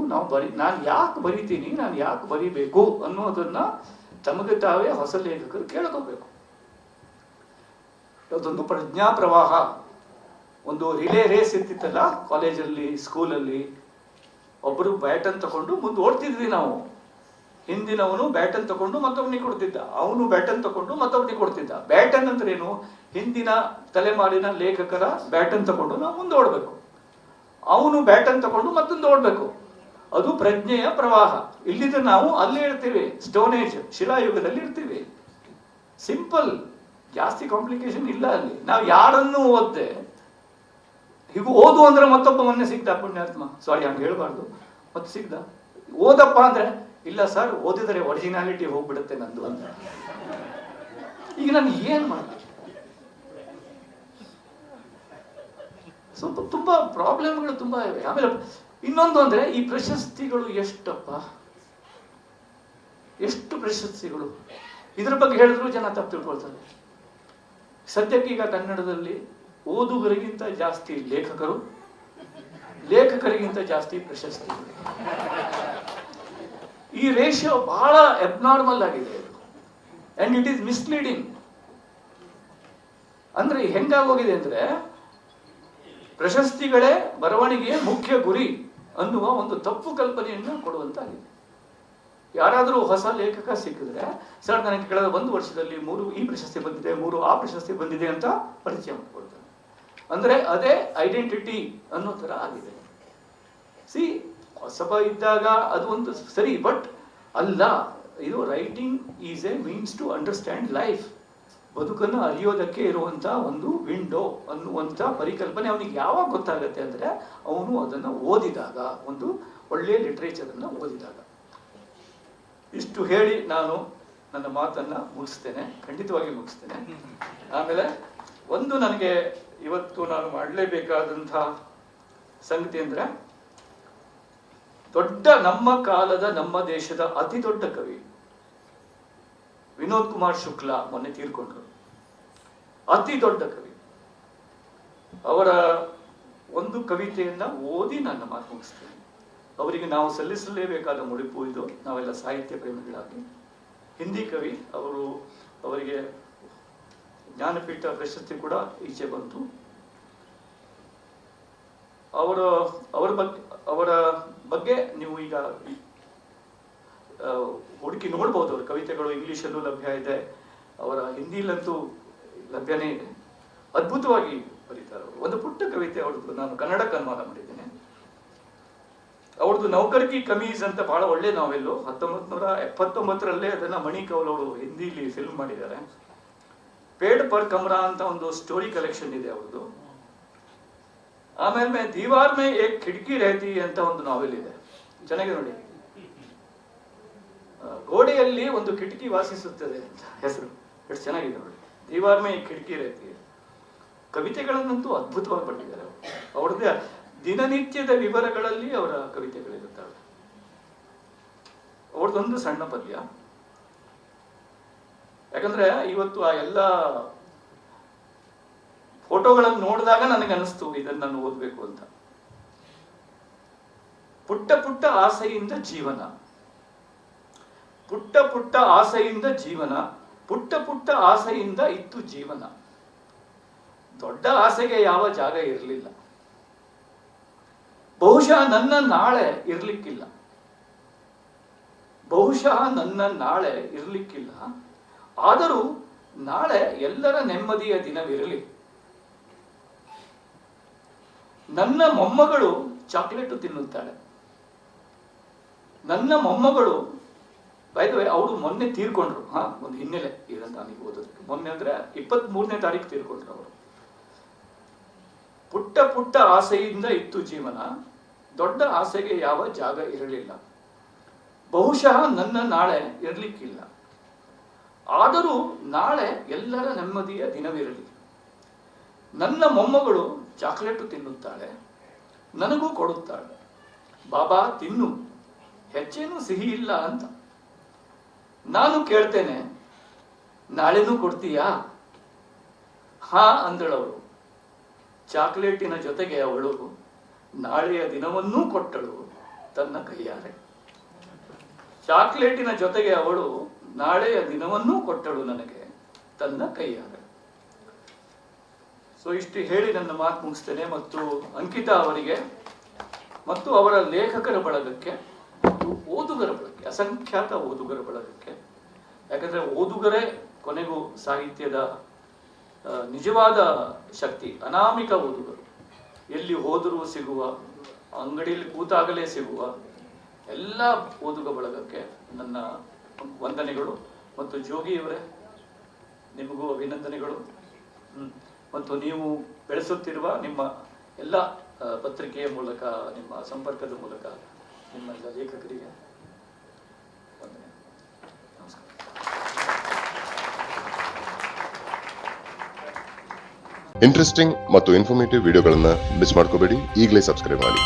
ನಾನು ಯಾಕೆ ಬರಿತೀನಿ, ನಾನು ಯಾಕೆ ಬರಿಬೇಕು ಅನ್ನೋದನ್ನ ತಮಗೆ ತಾವೇ ಹೊಸ ಲೇಖಕರು ಕೇಳ್ಕೋಬೇಕು. ಅದೊಂದು ಪ್ರಜ್ಞಾ ಪ್ರವಾಹ, ಒಂದು ರಿಲೇ ರೇಸ್ ಇರ್ತಿತ್ತಲ್ಲ ಕಾಲೇಜಲ್ಲಿ, ಸ್ಕೂಲಲ್ಲಿ. ಒಬ್ಬರು ಬ್ಯಾಟನ್ ತಗೊಂಡು ಮುಂದೆ ಓಡ್ತಿದ್ವಿ ನಾವು. ಹಿಂದಿನವನು ಬ್ಯಾಟನ್ ತಗೊಂಡು ಮತ್ತೊಬ್ಬನಿಗೆ ಕೊಡ್ತಿದ್ದ, ಅವನು ಬ್ಯಾಟನ್ ತಗೊಂಡು ಮತ್ತೊಬ್ಬನಿಗೆ ಕೊಡ್ತಿದ್ದ. ಬ್ಯಾಟನ್ ಅಂದ್ರೆ ಏನು? ಹಿಂದಿನ ತಲೆಮಾರಿನ ಲೇಖಕರ ಬ್ಯಾಟನ್ ತಗೊಂಡು ನಾವು ಮುಂದೆ ಓಡಬೇಕು, ಅವನು ಬ್ಯಾಟನ್ ತಗೊಂಡು ಮತ್ತೊಂದು ಓಡಬೇಕು. ಅದು ಪ್ರಜ್ಞೆಯ ಪ್ರವಾಹ. ಇಲ್ಲಿದ್ರೆ ನಾವು ಅಲ್ಲೇ ಇರ್ತೀವಿ, ಸ್ಟೋನ್ ಏಜ್, ಶಿಲಾಯುಗದಲ್ಲಿ ಇರ್ತೀವಿ. ಸಿಂಪಲ್, ಜಾಸ್ತಿ ಕಾಂಪ್ಲಿಕೇಶನ್ ಇಲ್ಲ ಅಲ್ಲಿ. ನಾವು ಯಾರನ್ನು ಓದ್ದೆ ಹೀಗೂ ಓದು ಅಂದ್ರೆ ಮತ್ತೊಬ್ಬ ಮೊನ್ನೆ ಸಿಗ್ದ ಪುಣ್ಯಾತ್ಮ, ಸಾರಿ ಹಂಗೆ ಹೇಳ್ಬಾರ್ದು, ಮತ್ತೆ ಸಿಗ್ದ, ಓದಪ್ಪ ಅಂದ್ರೆ ಇಲ್ಲ ಸರ್ ಓದಿದರೆ ಒರಿಜಿನಾಲಿಟಿ ಹೋಗ್ಬಿಡುತ್ತೆ ನಂದು ಅಂತ. ಈಗ ನಾನು ಏನ್ ಮಾಡ್ತೀನಿ? ಸ್ವಲ್ಪ ತುಂಬಾ ಪ್ರಾಬ್ಲಮ್ಗಳು ತುಂಬಾ ಇವೆ. ಆಮೇಲೆ ಇನ್ನೊಂದು ಅಂದ್ರೆ ಈ ಪ್ರಶಸ್ತಿಗಳು ಎಷ್ಟಪ್ಪ, ಎಷ್ಟು ಪ್ರಶಸ್ತಿಗಳು, ಇದ್ರ ಬಗ್ಗೆ ಹೇಳಿದ್ರು ಜನ ತಪ್ಪು ತಿಳ್ಕೊಳ್ತಾರೆ. ಸದ್ಯಕ್ಕೆ ಈಗ ಕನ್ನಡದಲ್ಲಿ ಓದುಗರಿಗಿಂತ ಜಾಸ್ತಿ ಲೇಖಕರು, ಲೇಖಕರಿಗಿಂತ ಜಾಸ್ತಿ ಪ್ರಶಸ್ತಿಗಳು. ಈ ರೇಷಿಯೋ ಬಹಳ ಅಬ್ನಾರ್ಮಲ್ ಆಗಿದೆ ಅಂಡ್ ಇಟ್ ಈಸ್ ಮಿಸ್ಲೀಡಿಂಗ್. ಅಂದ್ರೆ ಹೆಂಗಾಗೋಗಿದೆ ಅಂದ್ರೆ, ಪ್ರಶಸ್ತಿಗಳೇ ಬರವಣಿಗೆಯ ಮುಖ್ಯ ಗುರಿ ಅನ್ನುವ ಒಂದು ತಪ್ಪು ಕಲ್ಪನೆಯನ್ನು ಕೊಡುವಂತಾಗಿದೆ. ಯಾರಾದರೂ ಹೊಸ ಲೇಖಕ ಸಿಕ್ಕಿದ್ರೆ, ಸರ್ ನನಗೆ ಕಳೆದ 1 ವರ್ಷದಲ್ಲಿ 3 ಈ ಪ್ರಶಸ್ತಿ ಬಂದಿದೆ, 3 ಆ ಪ್ರಶಸ್ತಿ ಬಂದಿದೆ ಅಂತ ಪರಿಚಯ ಮಾಡಿಕೊಡ್ತಾರೆ. ಅಂದ್ರೆ ಅದೇ ಐಡೆಂಟಿಟಿ ಅನ್ನೋ ತರ ಆಗಿದೆ. ಸಿ, ಹೊಸಬ ಇದ್ದಾಗ ಅದು ಒಂದು ಸರಿ, ಬಟ್ ಅಲ್ಲ, ಇದು writing is a means to understand life. ಬದುಕನ್ನು ಅರಿಯೋದಕ್ಕೆ ಇರುವಂತ ಒಂದು ವಿಂಡೋ ಅನ್ನುವಂಥ ಪರಿಕಲ್ಪನೆ ಅವನಿಗೆ ಯಾವಾಗ ಗೊತ್ತಾಗತ್ತೆ ಅಂದ್ರೆ, ಅವನು ಅದನ್ನು ಓದಿದಾಗ, ಒಂದು ಒಳ್ಳೆಯ ಲಿಟ್ರೇಚರ್ ಅನ್ನು ಓದಿದಾಗ. ಇಷ್ಟು ಹೇಳಿ ನಾನು ನನ್ನ ಮಾತನ್ನ ಮುಗಿಸ್ತೇನೆ, ಖಂಡಿತವಾಗಿ ಮುಗಿಸ್ತೇನೆ. ಆಮೇಲೆ ಒಂದು ನನಗೆ ಇವತ್ತು ನಾನು ಮಾಡಲೇಬೇಕಾದಂಥ ಸಂಗತಿ ಅಂದ್ರೆ, ನಮ್ಮ ಕಾಲದ, ನಮ್ಮ ದೇಶದ ಅತಿ ದೊಡ್ಡ ಕವಿ ವಿನೋದ್ ಕುಮಾರ್ ಶುಕ್ಲಾ ಮೊನ್ನೆ ತೀರ್ಕೊಂಡ್ರು. ಅತಿ ದೊಡ್ಡ ಕವಿ. ಅವರ ಒಂದು ಕವಿತೆಯನ್ನ ಓದಿ ನನ್ನ ಮಾತು ಮುಗಿಸ್ತೇನೆ. ಅವರಿಗೆ ನಾವು ಸಲ್ಲಿಸಲೇಬೇಕಾದ ಮುಡಿಪು ಇದು, ನಾವೆಲ್ಲ ಸಾಹಿತ್ಯ ಪ್ರೇಮಿಗಳಾಗಿ. ಹಿಂದಿ ಕವಿ ಅವರು, ಅವರಿಗೆ ಜ್ಞಾನಪೀಠ ಪ್ರಶಸ್ತಿ ಕೂಡ ಈಚೆ ಬಂತು. ಅವರ ಬಗ್ಗೆ ನೀವು ಈಗ ಹುಡುಕಿ ನೋಡ್ಬೋದು. ಅವ್ರ ಕವಿತೆಗಳು ಇಂಗ್ಲಿಷಲ್ಲೂ ಲಭ್ಯ ಇದೆ, ಅವರ ಹಿಂದಿಲಂತೂ ಲಭ್ಯನೇ ಇದೆ. ಅದ್ಭುತವಾಗಿ ಬರೀತಾರೆ ಅವರು. ಒಂದು ಪುಟ್ಟ ಕವಿತೆ ಅವ್ರದ್ದು ನಾನು ಕನ್ನಡಕ್ಕೆ ಅನುವಾದ ಮಾಡಿದ್ದೇನೆ. ಅವ್ರದ್ದು ನೌಕರ್ಕಿ ಕಮೀಜ್ ಅಂತ ಬಹಳ ಒಳ್ಳೆ ನಾವೆಲ್ಲು, 1979 ಅದನ್ನ ಮಣಿ ಕೌಲ್ ಅವರು ಹಿಂದಿಲಿ ಫಿಲ್ಮ್ ಮಾಡಿದ್ದಾರೆ. ಪೇಡ್ ಪರ್ ಕಮರಾ ಅಂತ ಒಂದು ಸ್ಟೋರಿ ಕಲೆಕ್ಷನ್ ಇದೆ ಅವ್ರದ್ದು. ಆಮೇಲೆ ದೀವಾರ್ ಮೇ ಏಕ್ ಖಿಡ್ಕಿ ರೆಹತಿ ಅಂತ ಒಂದು ನಾವೆಲ್ ಇದೆ, ಚೆನ್ನಾಗಿದೆ ನೋಡಿ. ಗೋಡೆಯಲ್ಲಿ ಒಂದು ಕಿಟಕಿ ವಾಸಿಸುತ್ತದೆ ಅಂತ ಹೆಸರು, ಎಷ್ಟು ಚೆನ್ನಾಗಿದೆ ನೋಡಿ. ದೀವಾರ್ ಮೇ ಏಕ್ ಖಿಡ್ಕಿ ರೆಹತಿ. ಕವಿತೆಗಳನ್ನಂತೂ ಅದ್ಭುತವಾಗಿ ಬರೆದಿದ್ದಾರೆ ಅವರು. ಅವ್ರದ್ದೇ ದಿನನಿತ್ಯದ ವಿವರಗಳಲ್ಲಿ ಅವರ ಕವಿತೆಗಳಿರುತ್ತವೆ. ಅವ್ರದ್ದೊಂದು ಸಣ್ಣ ಪದ್ಯ, ಯಾಕಂದ್ರೆ ಇವತ್ತು ಆ ಎಲ್ಲ ಫೋಟೋಗಳನ್ನು ನೋಡಿದಾಗ ನನಗೆ ಅನಿಸ್ತು ಇದನ್ನು ನಾನು ಓದಬೇಕು ಅಂತ. ಪುಟ್ಟ ಪುಟ್ಟ ಆಸೆಯಿಂದ ಜೀವನ, ಪುಟ್ಟ ಪುಟ್ಟ ಆಸೆಯಿಂದ ಜೀವನ, ಪುಟ್ಟ ಪುಟ್ಟ ಆಸೆಯಿಂದ ಇತ್ತು ಜೀವನ. ದೊಡ್ಡ ಆಸೆಗೆ ಯಾವ ಜಾಗ ಇರಲಿಲ್ಲ. ಬಹುಶಃ ನನ್ನ ನಾಳೆ ಇರ್ಲಿಕ್ಕಿಲ್ಲ, ಬಹುಶಃ ನನ್ನ ನಾಳೆ ಇರ್ಲಿಕ್ಕಿಲ್ಲ. ಆದರೂ ನಾಳೆ ಎಲ್ಲರ ನೆಮ್ಮದಿಯ ದಿನವಿರಲಿ. ನನ್ನ ಮೊಮ್ಮಗಳು ಚಾಕ್ಲೇಟು ತಿನ್ನುತ್ತಾಳೆ. ನನ್ನ ಮೊಮ್ಮಗಳು ಬೈದವೆ ಅವಳು ಮೊನ್ನೆ ತೀರ್ಕೊಂಡ್ರು. ಒಂದು ಹಿನ್ನೆಲೆ ಇದೆ ನನಗೆ ಓದೋದಕ್ಕೆ. ಮೊನ್ನೆ ಅಂದ್ರೆ 23ನೇ ತಾರೀಕು ತೀರ್ಕೊಂಡ್ರು ಅವರು. ಪುಟ್ಟ ಪುಟ್ಟ ಆಸೆಯಿಂದ ಇತ್ತು ಜೀವನ, ದೊಡ್ಡ ಆಸೆಗೆ ಯಾವ ಜಾಗ ಇರಲಿಲ್ಲ. ಬಹುಶಃ ನನ್ನ ನಾಳೆ ಇರಲಿಕ್ಕಿಲ್ಲ. ಆದರೂ ನಾಳೆ ಎಲ್ಲರ ನೆಮ್ಮದಿಯ ದಿನವಿರಲಿ. ನನ್ನ ಮೊಮ್ಮಗಳು ಚಾಕ್ಲೇಟು ತಿನ್ನುತ್ತಾಳೆ, ನನಗೂ ಕೊಡುತ್ತಾಳೆ. ಬಾಬಾ ತಿನ್ನು, ಹೆಚ್ಚೇನು ಸಿಹಿ ಇಲ್ಲ ಅಂತ. ನಾನು ಕೇಳ್ತೇನೆ, ನಾಳೆನೂ ಕೊಡ್ತೀಯಾ? ಹಾ ಅಂದಳವಳು. ಚಾಕ್ಲೇಟಿನ ಜೊತೆಗೆ ಅವಳು ನಾಳೆಯ ದಿನವನ್ನೂ ಕೊಟ್ಟಳು ತನ್ನ ಕೈಯಾರೆ. ಚಾಕ್ಲೇಟಿನ ಜೊತೆಗೆ ಅವಳು ನಾಳೆಯ ದಿನವನ್ನೂ ಕೊಟ್ಟಳು ನನಗೆ ತನ್ನ ಕೈಯಾರೆ. ಸೊ ಇಷ್ಟು ಹೇಳಿ ನನ್ನ ಮಾತು ಮುಗಿಸ್ತೇನೆ. ಮತ್ತು ಅಂಕಿತಾ ಅವರಿಗೆ ಮತ್ತು ಅವರ ಲೇಖಕರ ಬಳಗಕ್ಕೆ ಮತ್ತು ಓದುಗರ ಬಳಗಕ್ಕೆ, ಅಸಂಖ್ಯಾತ ಓದುಗರ ಬಳಗಕ್ಕೆ, ಯಾಕಂದ್ರೆ ಓದುಗರೇ ಕೊನೆಗೂ ಸಾಹಿತ್ಯದ ನಿಜವಾದ ಶಕ್ತಿ. ಅನಾಮಿಕ ಓದುಗರು, ಎಲ್ಲಿ ಹೋದರೂ ಸಿಗುವ, ಅಂಗಡಿಯಲ್ಲಿ ಕೂತಾಗಲೇ ಸಿಗುವ ಎಲ್ಲ ಓದುಗ ಬಳಗಕ್ಕೆ ನನ್ನ ವಂದನೆಗಳು. ಮತ್ತು ಜೋಗಿಯವರೇ, ನಿಮಗೂ ಅಭಿನಂದನೆಗಳು. ಮತ್ತು ನೀವು ಬೆಳೆಸುತ್ತಿರುವ ನಿಮ್ಮ ಎಲ್ಲ ಪತ್ರಿಕೆಯ ಮೂಲಕ, ನಿಮ್ಮ ಸಂಪರ್ಕದ ಮೂಲಕ ನಿಮ್ಮ ಎಲ್ಲ ಲೇಖಕರಿಗೆ ವಂದನೆ. ನಮಸ್ಕಾರ. ಇಂಟ್ರೆಸ್ಟಿಂಗ್ ಮತ್ತು ಇನ್ಫಾರ್ಮೇಟಿವ್ ವಿಡಿಯೋಗಳನ್ನು ಮಿಸ್ ಮಾಡ್ಕೋಬೇಡಿ. ಈಗಲೇ ಸಬ್ಸ್ಕ್ರೈಬ್ ಮಾಡಿ.